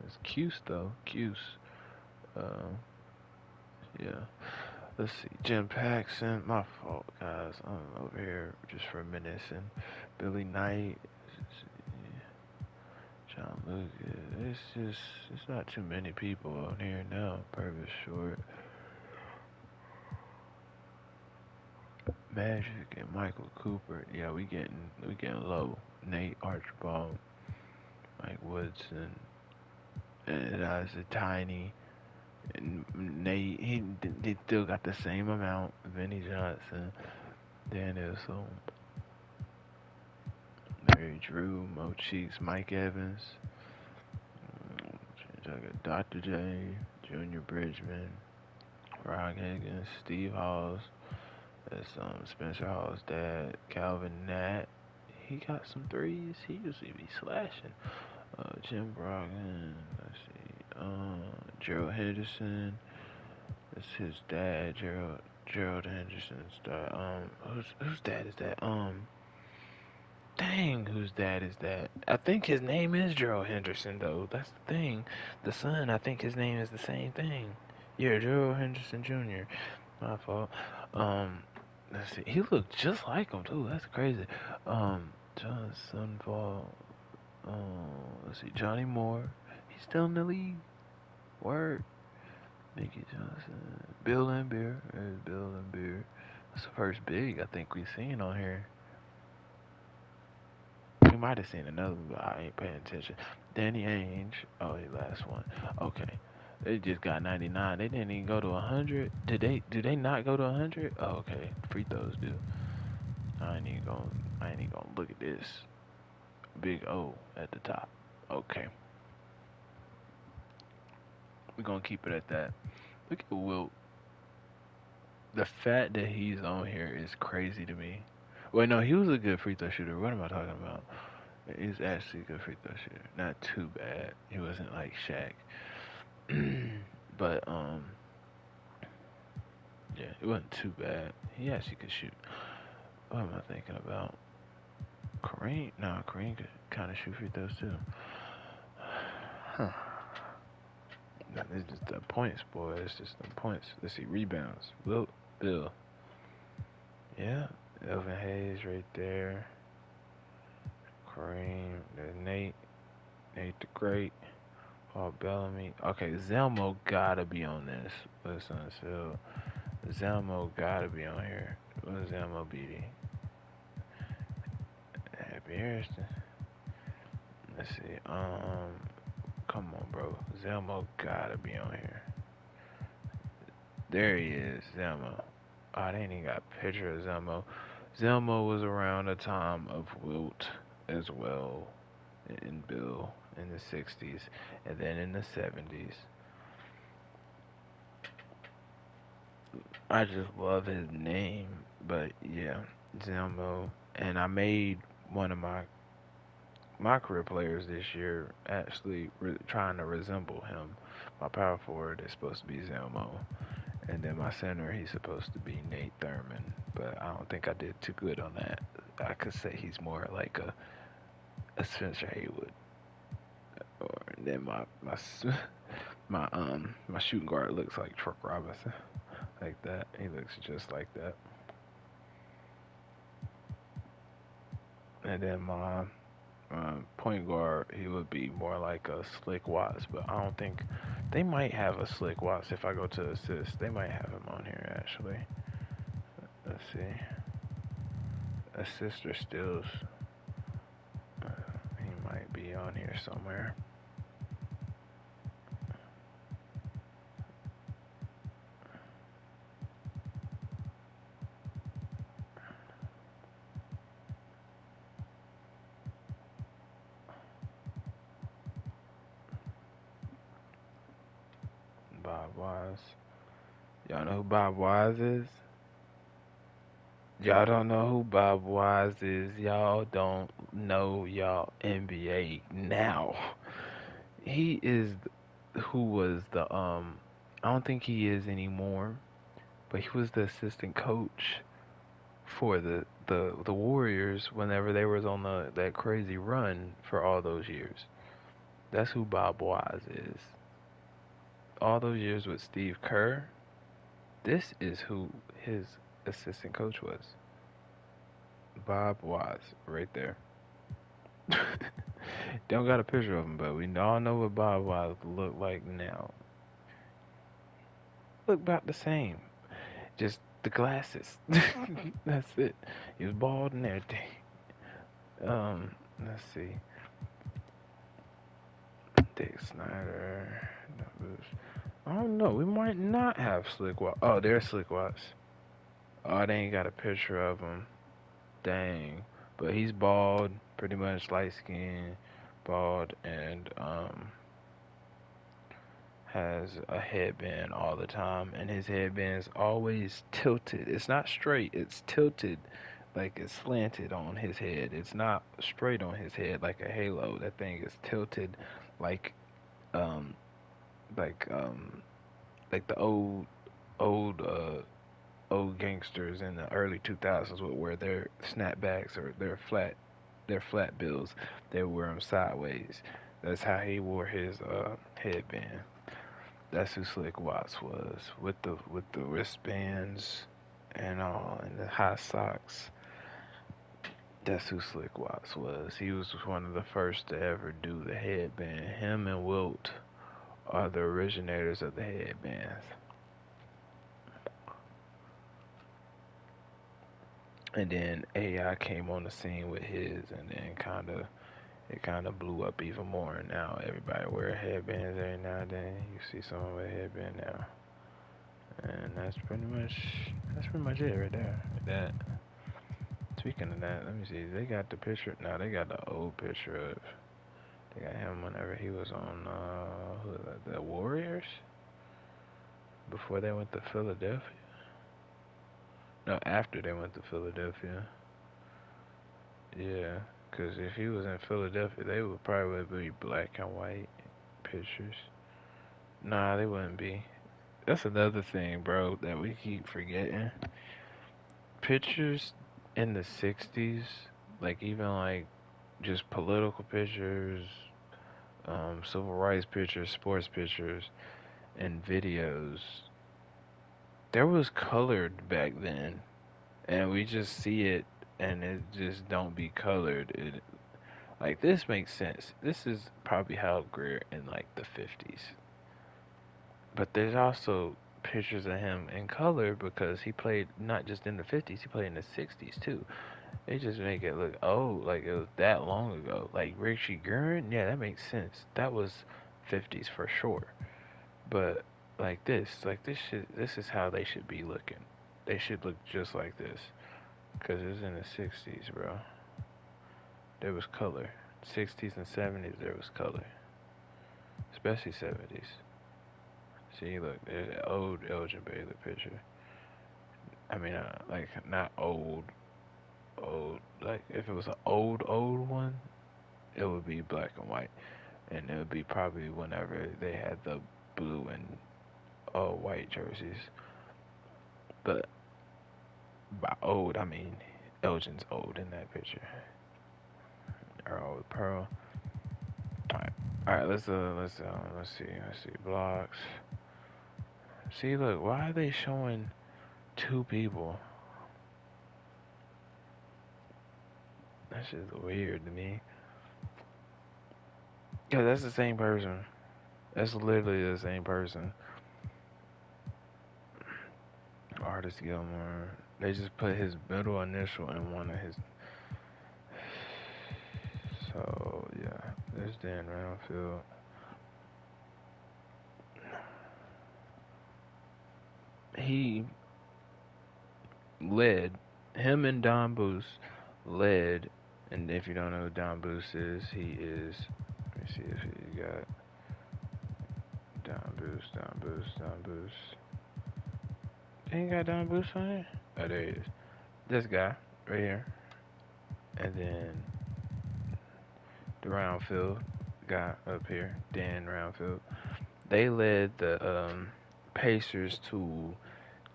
it's Cuse though. Cuse. Uh, yeah. Let's see. Jim Paxson. My fault, guys. I'm over here just reminiscing. Billy Knight. John Lucas. It's not too many people on here now. Purvis Short. Magic and Michael Cooper. Yeah, we getting low. Nate Archibald. Mike Woodson. And Isaac Tiny. And Nate, he still got the same amount. Vinny Johnson, Danielson, Larry Drew, Mo Cheeks, Mike Evans, Dr. J, Junior Bridgman, Ron Higgins, Steve Halls, That's Spencer Hall's dad, Calvin Nat. He got some threes. He usually be slashing. Jim Brogdon. Let's see. Gerald Henderson. That's his dad, Gerald Henderson's dad. Whose dad is that? Dang, whose dad is that? I think his name is Gerald Henderson, though. That's the thing. The son, I think his name is the same thing. Yeah, Gerald Henderson Jr. My fault. Um, let's see. He looked just like him too. That's crazy. John Sunfall. Let's see. Johnny Moore. He's still in the league. Word. Mickey Johnson. Bill Laimbeer. There's Bill Laimbeer. That's the first big I think we've seen on here. We might have seen another, but I ain't paying attention. Danny Ainge. Oh, he last one. Okay. They just got 99. They didn't even go to 100. Did they? Do they not go to 100? Oh, okay. Free throws do. I ain't even gonna look at this. Big O at the top. Okay. We're gonna keep it at that. Look at Wilt. The fact that he's on here is crazy to me. Wait, no, he was a good free throw shooter. What am I talking about? He's actually a good free throw shooter. Not too bad. He wasn't like Shaq. But yeah, it wasn't too bad. He actually could shoot. What am I thinking about? Kareem? No, Kareem could kind of shoot free throws too. Huh. No, it's just the points, boy. It's just the points. Let's see, rebounds. Bill. Yeah, Elvin Hayes right there. Kareem. There's Nate. Nate the Great. Paul Bellamy. Okay, Zelmo gotta be on this. Listen, so Zelmo gotta be on here. What's Zelmo beating? Happy Harrison. Let's see. Come on, bro. Zelmo gotta be on here. There he is, Zelmo. Oh, they ain't even got a picture of Zelmo. Zelmo was around the time of Wilt as well, and Bill in the 60s, and then in the 70s. I just love his name, but yeah, Zelmo. And I made one of my career players this year actually trying to resemble him. My power forward is supposed to be Zelmo, and then my center he's supposed to be Nate Thurman. But I don't think I did too good on that. I could say he's more like a Spencer Haywood, or then my shooting guard looks like Truck Robinson, like that. He looks just like that. And then my point guard, he would be more like a Slick Watts, but I don't think they might have a Slick Watts. If I go to assist, they might have him on here actually. Let's see, assist or steals. He might be on here somewhere. Bob Wise. Y'all know who Bob Wise is? Y'all don't know who Bob Wise is. Y'all don't know y'all NBA now. He is who was the I don't think he is anymore, but he was the assistant coach for the Warriors whenever they was on that crazy run for all those years. That's who Bob Wise is. All those years with Steve Kerr, this is who his assistant coach was. Bob Wise, right there. Don't got a picture of him, but we all know what Bob Wise look like now. Look about the same. Just the glasses. That's it. He was bald and everything. Let's see. Dick Snyder. I don't know. We might not have Slick Watts. Oh, there's Slick Watts. Oh, they ain't got a picture of him. Dang. But he's bald, pretty much light skinned, bald, and has a headband all the time, and his headband's always tilted. It's not straight, it's tilted, like it's slanted on his head. It's not straight on his head like a halo. That thing is tilted like um like um like the old old gangsters in the early 2000s would wear their snapbacks or their flat bills. They would wear them sideways. That's how he wore his headband. That's who Slick Watts was, with the wristbands and all, and the high socks. That's who Slick Watts was. He was one of the first to ever do the headband. Him and Wilt are the originators of the headbands. And then AI came on the scene with his, and then it kind of blew up even more. And now everybody wear headbands every now and then. You see someone with a headband now, and that's pretty much it right there. That. Speaking of that, let me see. They got the picture. No, they got the old picture of. They got him whenever he was on who was that, the Warriors before they went to Philadelphia. No, after they went to Philadelphia. Yeah, because if he was in Philadelphia, they would probably be black and white pictures. Nah, they wouldn't be. That's another thing, bro, that we keep forgetting. Pictures in the 60s, like even like just political pictures, civil rights pictures, sports pictures, and videos. There was colored back then, and we just see it, and it just don't be colored. Like this makes sense. This is probably Hal Greer in like the 50s, but there's also pictures of him in color because he played not just in the 50s, he played in the 60s too. They just make it look old, like it was that long ago. Like Richie Guerin, yeah, that makes sense. That was 50s for sure. But this is how they should be looking. They should look just like this, cause it's in the 60s, bro. There was color. 60s and 70s, there was color, especially 70s. See, look, there's an old Elgin Baylor picture. I mean, like not old, old. Like if it was an old one, it would be black and white, and it would be probably whenever they had the blue and white jerseys. But by old, I mean Elgin's old in that picture. Earl with Pearl. All right. Let's see blocks. See, look, why are they showing two people? That's just weird to me. Yeah, that's the same person. That's literally the same person. Artist Gilmore. They just put his middle initial in one of his. So yeah, there's Dan Roundfield. He led. Him and Don Booth led. And if you don't know who Don Booth is, he is. Let me see if he got Don Booth. He ain't got Don Booth on it? Oh, there he is. This guy right here. And then the Roundfield guy up here, Dan Roundfield. They led the Pacers to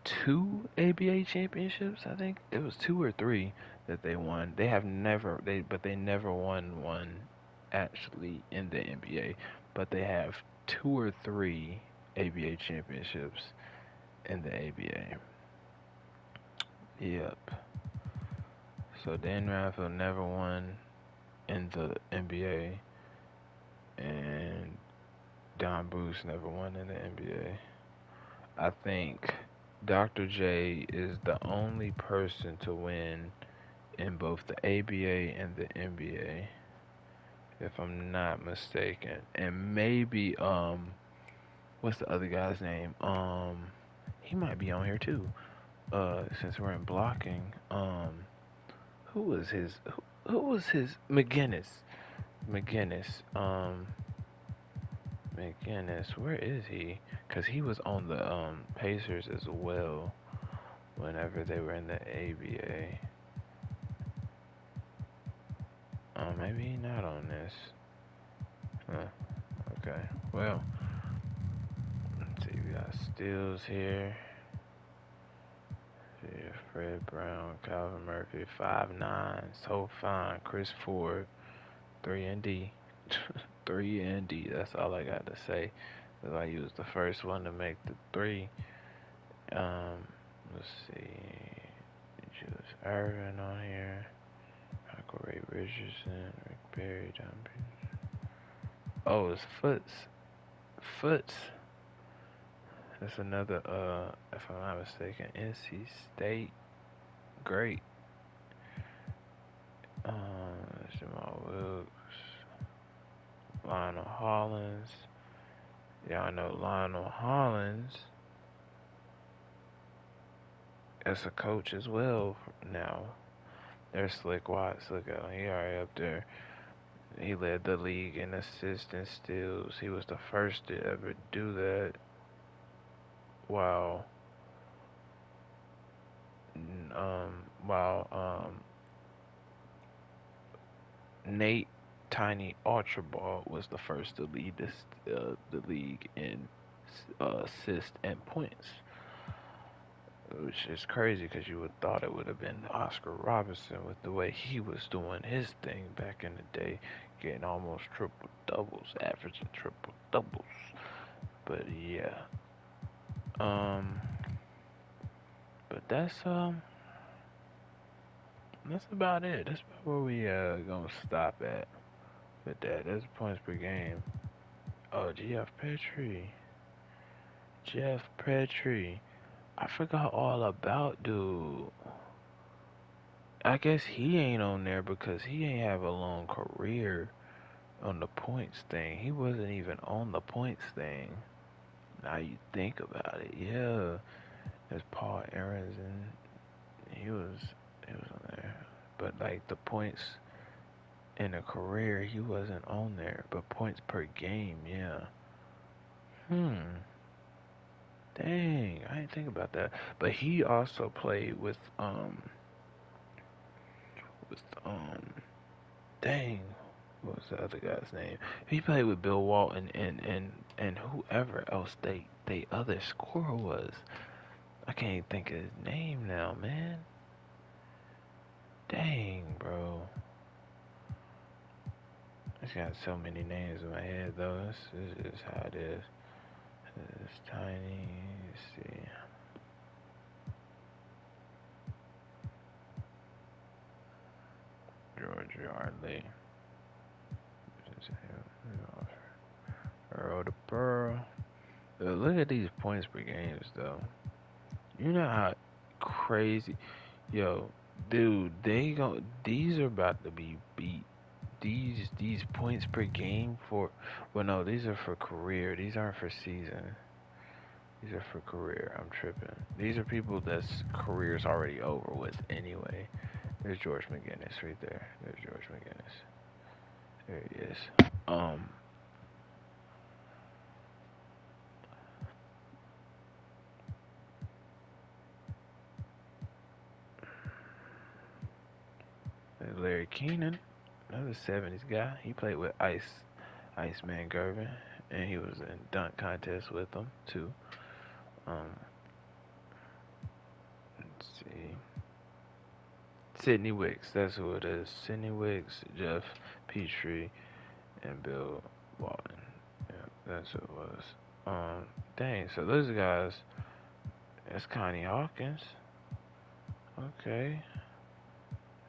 two ABA championships. I think it was two or three that they won. They never won one actually in the NBA. But they have two or three ABA championships in the ABA. Yep. So Dan Rafael never won in the NBA, and Don Bruce never won in the NBA. I think Dr. J is the only person to win in both the ABA and the NBA, if I'm not mistaken. And maybe what's the other guy's name? He might be on here too. Since we're in blocking, who was his? Who was his? McGinnis. McGinnis. McGinnis, where is he? Cause he was on the Pacers as well whenever they were in the ABA. Maybe he not on this. Huh. Okay. Well, let's see. We got Steals here. Yeah, Fred Brown, Calvin Murphy, 5'9", so fine. Chris Ford, 3 and D. 3 and D, that's all I got to say. Like he was the first one to make the three. Let's see. Julius Irvin on here. Michael Ray Richardson, Rick Barry, John Pierce. Oh, it's Foots. Foots. That's another, if I'm not mistaken, NC State. Great. Jamal Wilkes. Lionel Hollins. Y'all know Lionel Hollins as a coach as well now. There's Slick Watts. Look at him. He already up there. He led the league in assists and steals. He was the first to ever do that. While Nate Tiny Archibald was the first to lead the league in assists and points, which is crazy because you would thought it would have been Oscar Robertson with the way he was doing his thing back in the day, getting almost triple doubles, averaging triple doubles. But yeah, but that's about it. That's about where we gonna stop at with that. That's points per game. Oh, Jeff Petrie. I forgot all about dude. I guess he ain't on there because he ain't have a long career on the points thing. He wasn't even on the points thing. Now you think about it, yeah. There's Paul Aarons and he was on there. But like the points in a career, he wasn't on there. But points per game, yeah. Dang, I didn't think about that. But he also played with with dang, what was the other guy's name? He played with Bill Walton and whoever else they other scorer was. I can't even think of his name now, man. Dang, bro. I just got so many names in my head though. This is how it is. It's tiny. Let's see. George Yardley. Earl the Pearl. Look at these points per games though. You know how crazy, yo, dude. These are about to be beat. These points per game for, well, no, these are for career. These aren't for season. These are for career. I'm tripping. These are people that's career's already over with anyway. There's George McGinnis right there. There's George McGinnis. There he is. There's Larry Keenan, another '70s guy. He played with Iceman Gervin, and he was in dunk contest with them too. Let's see. Sidney Wicks, that's who it is. Sidney Wicks, Jeff Petrie, and Bill Walton. Yeah, that's who it was. Dang, so those guys, that's Connie Hawkins. Okay.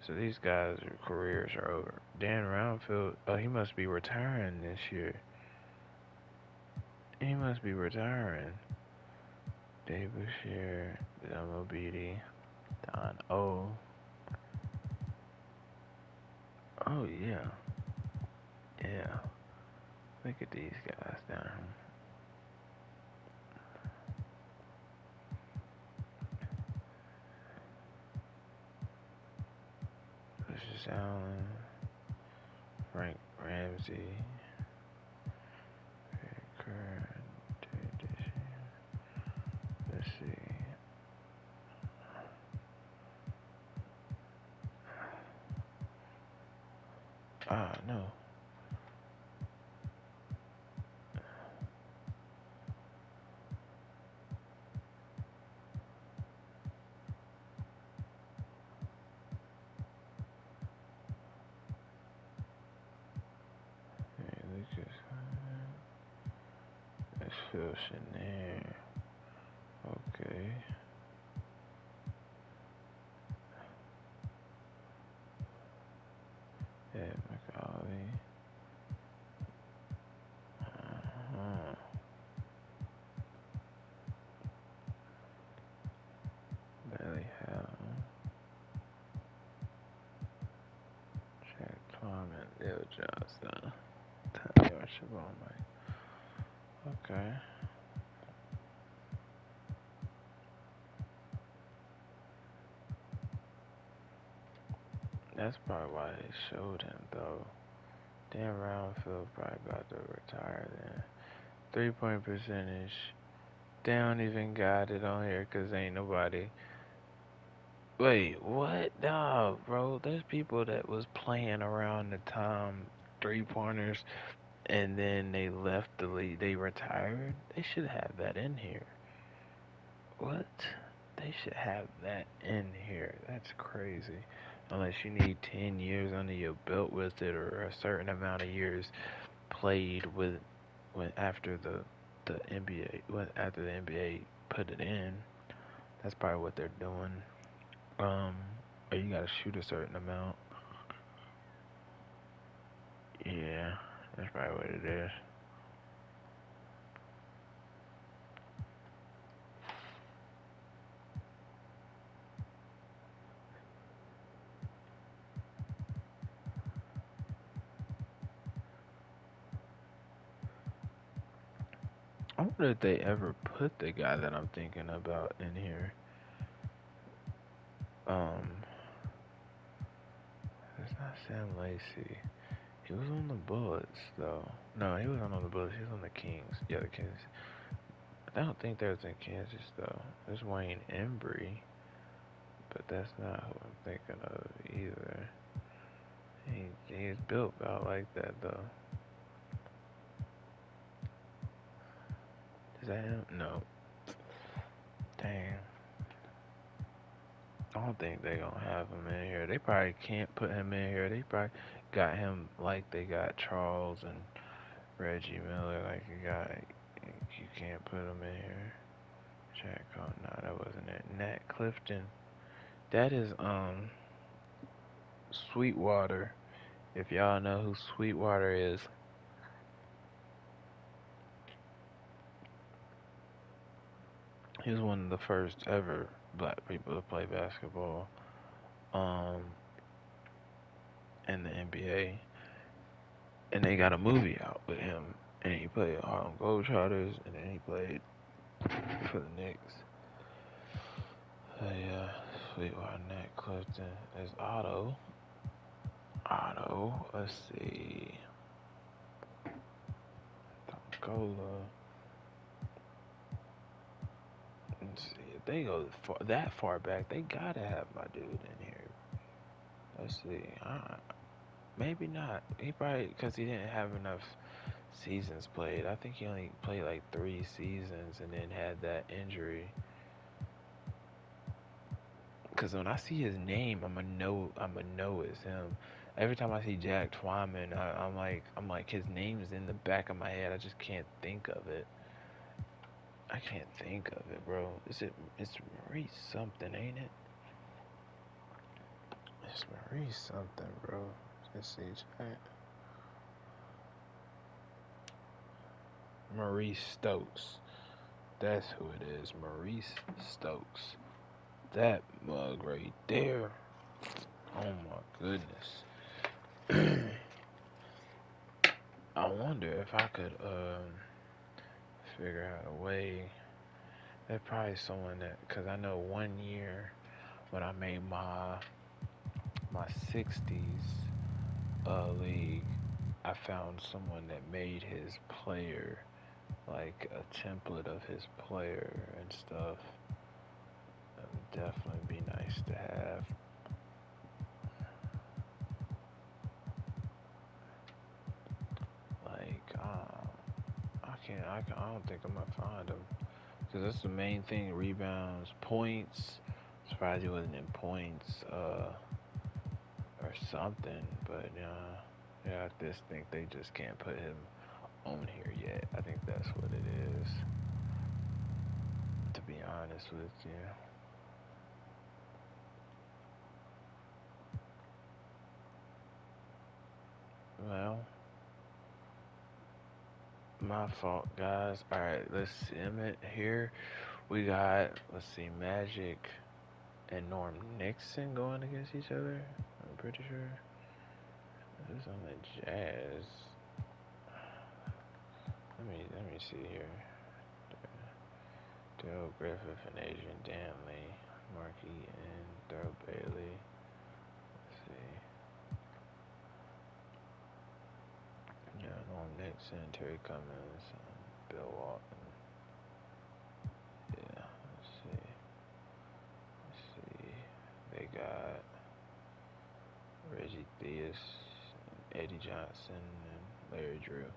So these guys' careers are over. Dan Roundfield, oh, he must be retiring this year. He must be retiring. Dave Boucher, Delmo Beatty, Don O. Oh, yeah. Yeah. Look at these guys down here. Lucius Allen, Frank Ramsey, Ah, no. Hey, Lucas. That's Phil Chenier. Okay. Ed McCauley. Uh-huh. Barely Hell. Jack Twyman. Bill Johnson. Tyler Chabon. Okay. That's probably why they showed him, though. Dan Roundfield probably about to retire then. 3-point percentage. They don't even got it on here because ain't nobody. Wait, what? Nah, bro. There's people that was playing around the time 3-pointers and then they left the league. They retired. They should have that in here. What? They should have that in here. That's crazy. Unless you need 10 years under your belt with it or a certain amount of years played with when after the NBA after the NBA put it in. That's probably what they're doing. Or you gotta shoot a certain amount. Yeah, that's probably what it is. I wonder if they ever put the guy that I'm thinking about in here. Um, it's not Sam Lacey. He was on the Bullets though. No, he wasn't on the Bullets. He was on the Kings. Yeah, the Kings. I don't think that was in Kansas though. There's Wayne Embry, but that's not who I'm thinking of either. He's built out like that though. Is that him? No. Dang. I don't think they gonna have him in here. They probably can't put him in here. They probably got him like they got Charles and Reggie Miller. Like you can't put him in here. Jack, oh no, that wasn't it. Nat Clifton. That is Sweetwater. If y'all know who Sweetwater is, he was one of the first ever black people to play basketball um in the NBA. And they got a movie out with him. And he played Harlem Globetrotters, and then he played for the Knicks. Yeah, Sweetwater, Nat Clifton. There's Otto. Otto. Let's see. Angola. Let's see. If they go that far back, they gotta have my dude in here. Let's see. Maybe not. He probably because he didn't have enough seasons played. I think he only played like 3 seasons and then had that injury. Cause when I see his name, I'm a know it's him. Every time I see Jack Twyman, I'm like, his name's in the back of my head. I just can't think of it. I can't think of it, bro. It's Maurice something, ain't it? It's Maurice something, bro. Let's see, Jack. Maurice Stokes. That's who it is. Maurice Stokes. That mug right there. Oh my goodness. I wonder if I could figure out a way. There's probably someone that, cause I know one year when I made my 60s league, I found someone that made his player like a template of his player and stuff. That would definitely be nice to have. I don't think I'm gonna find him because that's the main thing. Rebounds, points. Surprised he wasn't in points, or something. But yeah, I just think they just can't put him on here yet. I think that's what it is. To be honest with you. Well, my fault, guys. All right, let's see. Here we got. Let's see, Magic and Norm Nixon going against each other. I'm pretty sure. Who's on the Jazz? Let me see here. Dale Griffith and Adrian Danley, Mark Eaton, Thurl Bailey. Let's see. Yeah, Norm Nixon, Terry Cummins, Bill Walton. Yeah, let's see. Let's see. They got Reggie Theus, Eddie Johnson, and Larry Drew.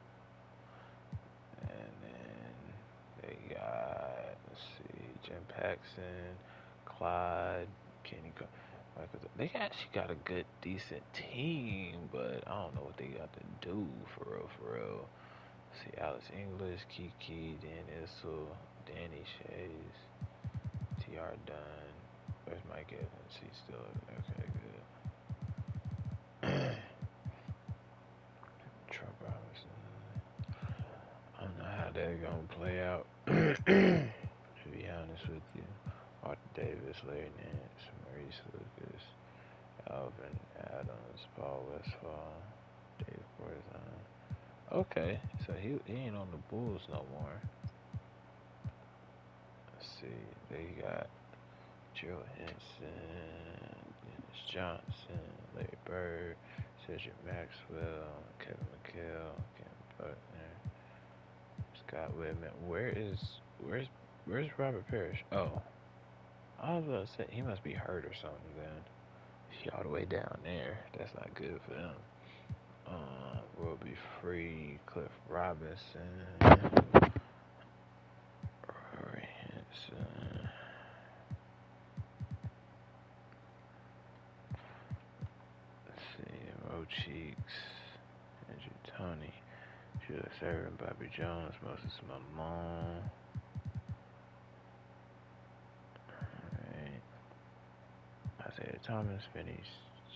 And then they got, let's see, Jim Paxson, Clyde, Kenny. They actually got a good, decent team, but I don't know what they got to do for real, for real. Let's see, Alex English, Kiki, Dan Issel, Danny Shays, T.R. Dunn. Where's Mike Evans? He's still okay, good. Trump Robinson. I don't know how they're gonna play out. To be honest with you, Arthur Davis, Larry Nance, Maurice Lucas, Alvin Adams, Paul Westphal, Dave Corzine. Okay, so he ain't on the Bulls no more. Let's see, they got Joe Henson, Dennis Johnson, Larry Bird, Cedric Maxwell, Kevin McHale, Kevin Butler, Scott Whitman. Where's Robert Parrish? Oh, I was about to say he must be hurt or something. Then he all the way down there. That's not good for them. Will be free. Cliff Robinson, Rory Henson. Let's see, Mo Cheeks, Andrew Tony, Julius Erving, Bobby Jones, Moses Malone. Isaiah Thomas, Vinny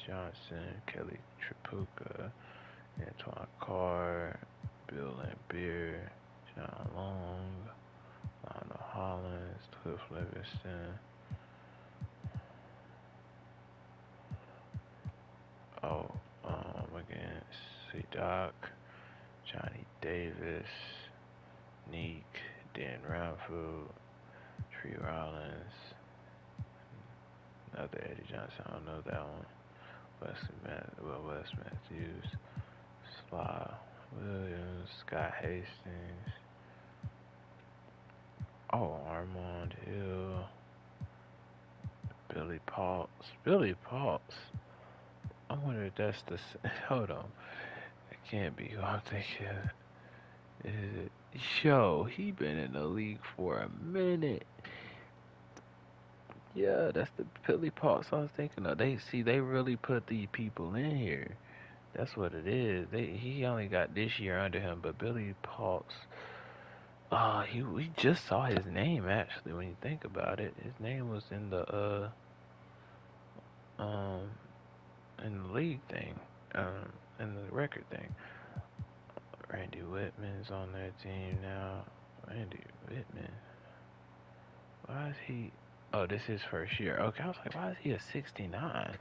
Johnson, Kelly Tripucka, Antoine Carr, Bill Lambier, John Long, Lionel Hollins, Cliff Livingston. Against C-Doc, Johnny Davis, Neek, Dan Ramfield, Tree Rollins, another Eddie Johnson, I don't know that one. Wes Matthews, Sly Williams, Scott Hastings. Armand Hill, Billy Pauls. Billy Pauls. I wonder if that's the. Hold on. It can't be who I'm thinking. Is it? Yo, he been in the league for a minute. Yeah, that's the Billy Pauls I was thinking of. They really put the people in here. That's what it is. He only got this year under him, but Billy Pauls. We just saw his name actually. When you think about it, his name was um in the league thing, in the record thing. Randy Whitman's on that team now. Randy Whitman. Why is he? Oh, this is his first year. Okay, I was like, why is he a 69?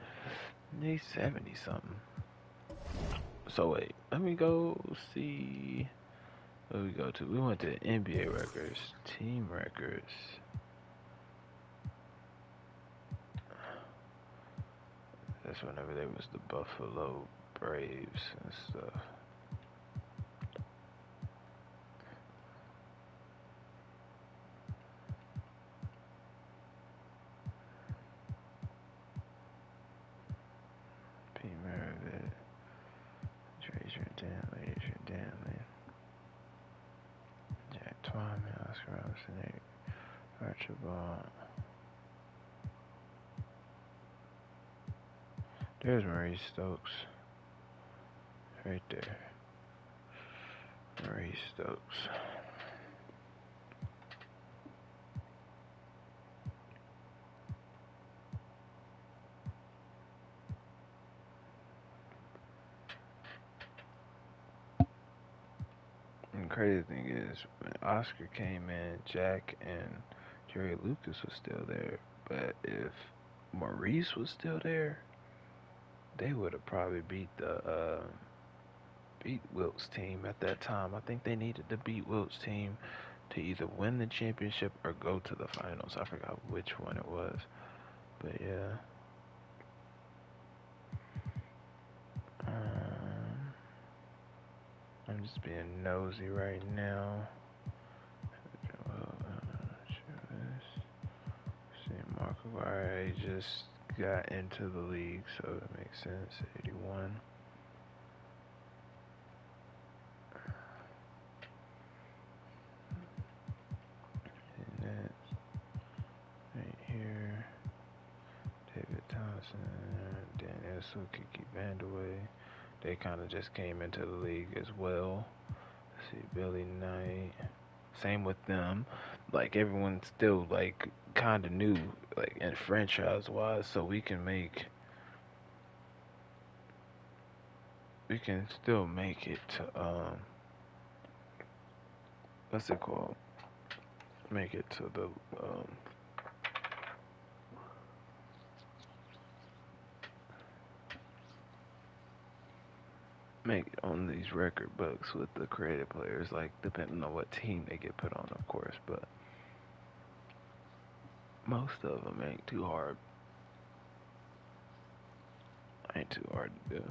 He's 70 something. So wait, let me go see. Where we go to? We went to NBA records, team records. That's whenever there was the Buffalo Braves and stuff. P. Merritt, Adrian Danley, Jack Robinson, Archibald. There's Maurice Stokes. Right there. Maurice Stokes. And the crazy thing is, when Oscar came in, Jack and Jerry Lucas was still there. But if Maurice was still there, they would have probably beat Wilt's team at that time. I think they needed to beat Wilt's team to either win the championship or go to the finals. I forgot which one it was. But yeah. I'm just being nosy right now. See, Mark Aguirre just got into the league, so that makes sense. 81. And that's right here. David Thompson, Dan Essel, Kiki Vandeweghe. They kind of just came into the league as well. See, Billy Knight. Same with them. Like, everyone's still, like, kind of new, like, in franchise-wise, so we can still make it to, what's it called? Make it to the, make it on these record books with the creative players, like, depending on what team they get put on, of course, but most of them ain't too hard. Ain't too hard to do.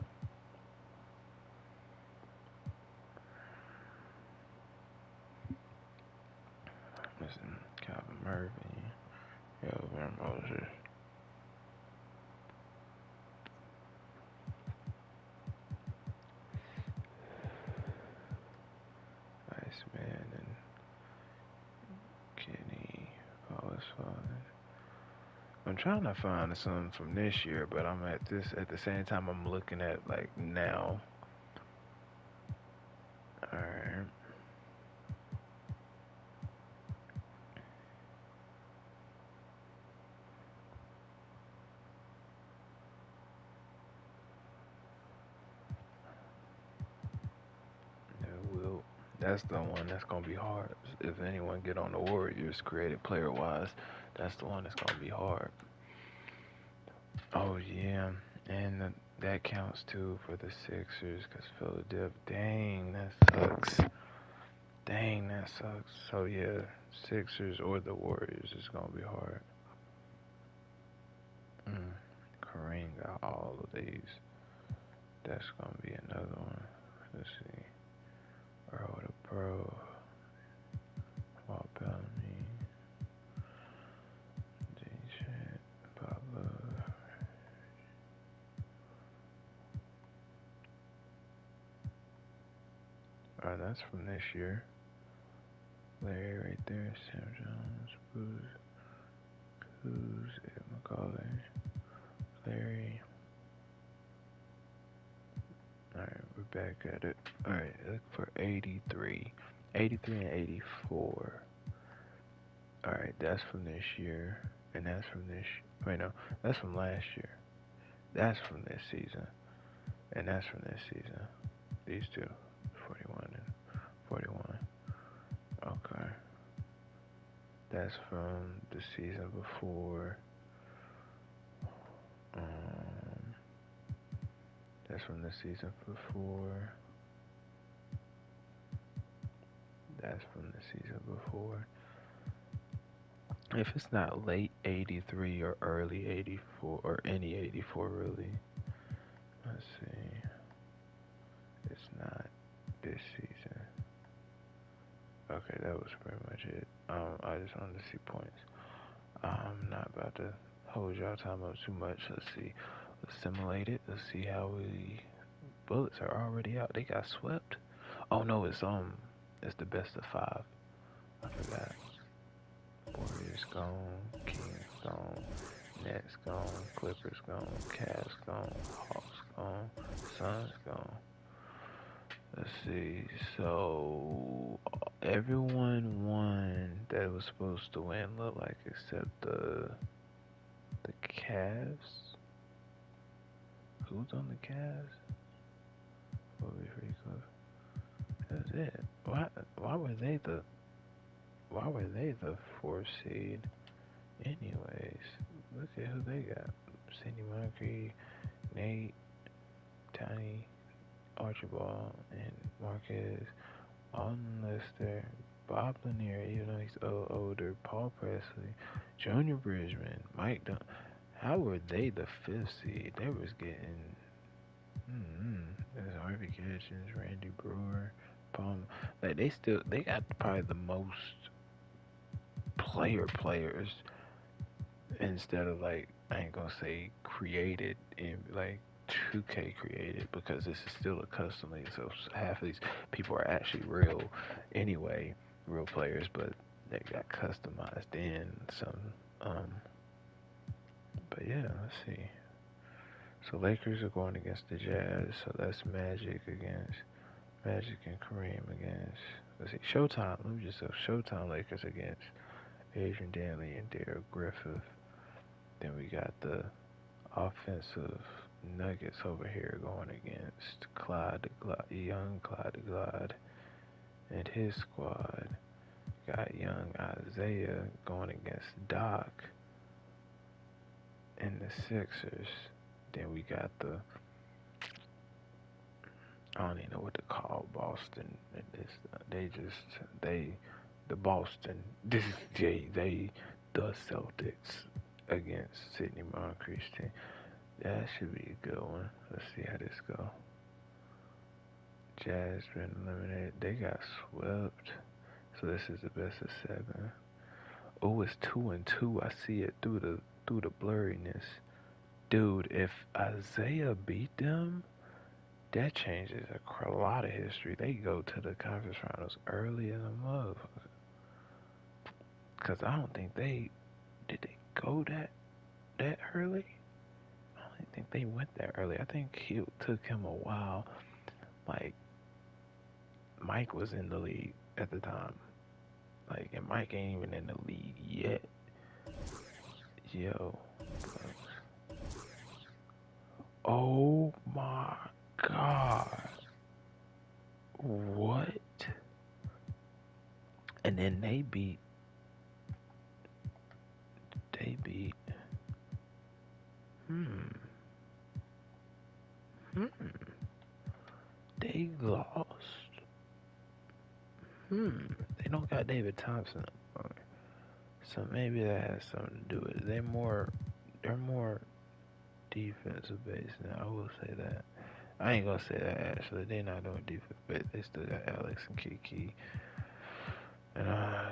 Listen, Calvin Murphy, Van Moses. Iceman and Kenny. Oh, it's fun. I'm trying to find some from this year, but I'm at the same time I'm looking at like now. Alright. That's the one that's gonna be hard. If anyone get on the Warriors, creative player wise, that's the one that's gonna be hard. Oh yeah, and that counts too for the Sixers, cause Philadelphia. Dang, that sucks. Dang, that sucks. So yeah, Sixers or the Warriors is gonna be hard. Kareem got all of these. That's gonna be another one. Let's see. Earl the Pro. Walt Bellamy. J. Pablo. Alright, that's from this year. Larry right there. Sam Jones. Who's Ed McCauley. Larry. Alright, we're back at it. Alright, look for 83. 83 and 84. Alright, that's from this year. And that's from this. Wait, no. That's from last year. That's from this season. And that's from this season. These two. 41 and 41. Okay. That's from the season before. That's from the season before. That's from the season before. If it's not late 83 or early 84 or any 84 really. Let's see. It's not this season. Okay, that was pretty much it. I just wanted to see points. I'm not about to hold y'all time up too much. Let's see. Let's simulate it. Let's see how Bullets are already out. They got swept. Oh no, it's the best of 5. I forgot. Nuggets gone, Kings gone, Nets gone, Clippers gone, Cavs gone, Hawks gone, Suns gone. Let's see. So everyone won that was supposed to win, look like, except the Cavs. Who's on the Cavs? Will be pretty close. That's it. Why were they the fourth seed? Anyways, look at who they got. Cindy Moncrief, Nate, Tiny, Archibald, and Marquez, Alton Lester, Bob Lanier, even though he's older, Paul Presley, Junior Bridgman, Mike Dunn. How were they the fifth seed? They was getting there's Harvey Kitchens, Randy Brewer, Palm. Like they got probably the most players instead of, like, I ain't gonna say created in like 2K created, because this is still a custom league, so half of these people are actually real anyway, real players, but they got customized in some. Um, but yeah, let's see. So Lakers are going against the Jazz, so that's Magic and Kareem against. Let's see, Showtime. Let me just say Showtime Lakers against Adrian Danley and Derek Griffith. Then we got the offensive Nuggets over here going against young Clyde the Glide and his squad. Got young Isaiah going against Doc and the Sixers. Then we got I don't even know what to call Boston. The Boston. The Celtics against Sidney Moncrief's team. That should be a good one. Let's see how this go. Jazz been eliminated. They got swept. So this is the best of 7. Oh, it's 2-2. I see it through the blurriness. Dude, if Isaiah beat them, that changes a lot of history. They go to the conference finals early in the month. Cause I don't think did they go that early? I don't think they went that early. I think it took him a while. Like, Mike was in the league at the time. Like, and Mike ain't even in the league yet. Yo. Oh my God. What? And then they beat they lost. They don't got David Thompson. So maybe that has something to do with it. They're more defensive based now. I will say that. I ain't gonna say that actually. They're not doing defense, but they still got Alex and Kiki. And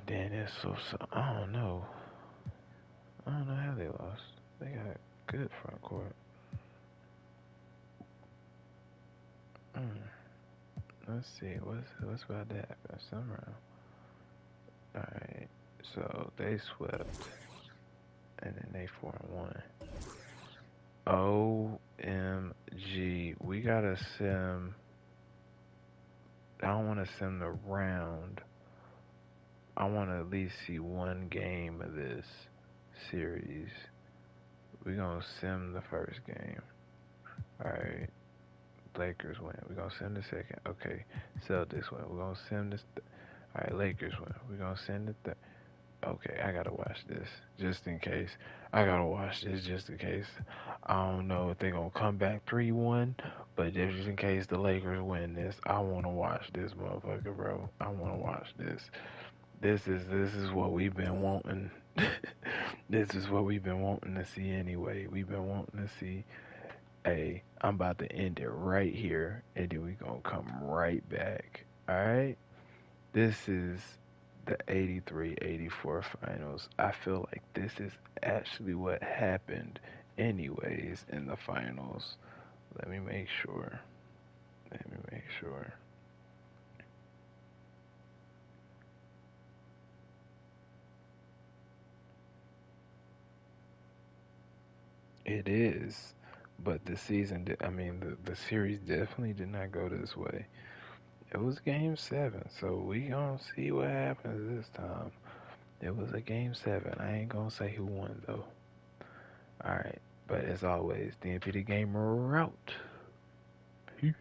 Dennis. So I don't know. I don't know how they lost. They got good front court. Let's see. What's about to happen? Summer. Alright. So they swept. And then they 4-1. OMG. We gotta sim. I don't want to sim the round. I want to at least see one game of this series. We're going to sim the first game. Alright. Lakers win. We're going to sim the second. Okay. Celtics win. We're going to sim this. Alright. Lakers win. We're going to sim the third. Okay, I gotta watch this just in case. I don't know if they're gonna come back 3-1, but just in case the Lakers win this, I wanna watch this motherfucker, bro. I wanna watch this. This is what we've been wanting. This is what we've been wanting to see anyway. We've been wanting to see. Hey, I'm about to end it right here, and then we gonna come right back. Alright? This is the 83-84 finals. I feel like this is actually what happened anyways in the finals. Let me make sure. It is, but the season, I mean, the series definitely did not go this way. It was game seven, so we gonna see what happens this time. It was a game seven. I ain't gonna say who won though. All right, but as always, DMP the Gamer out. Peace.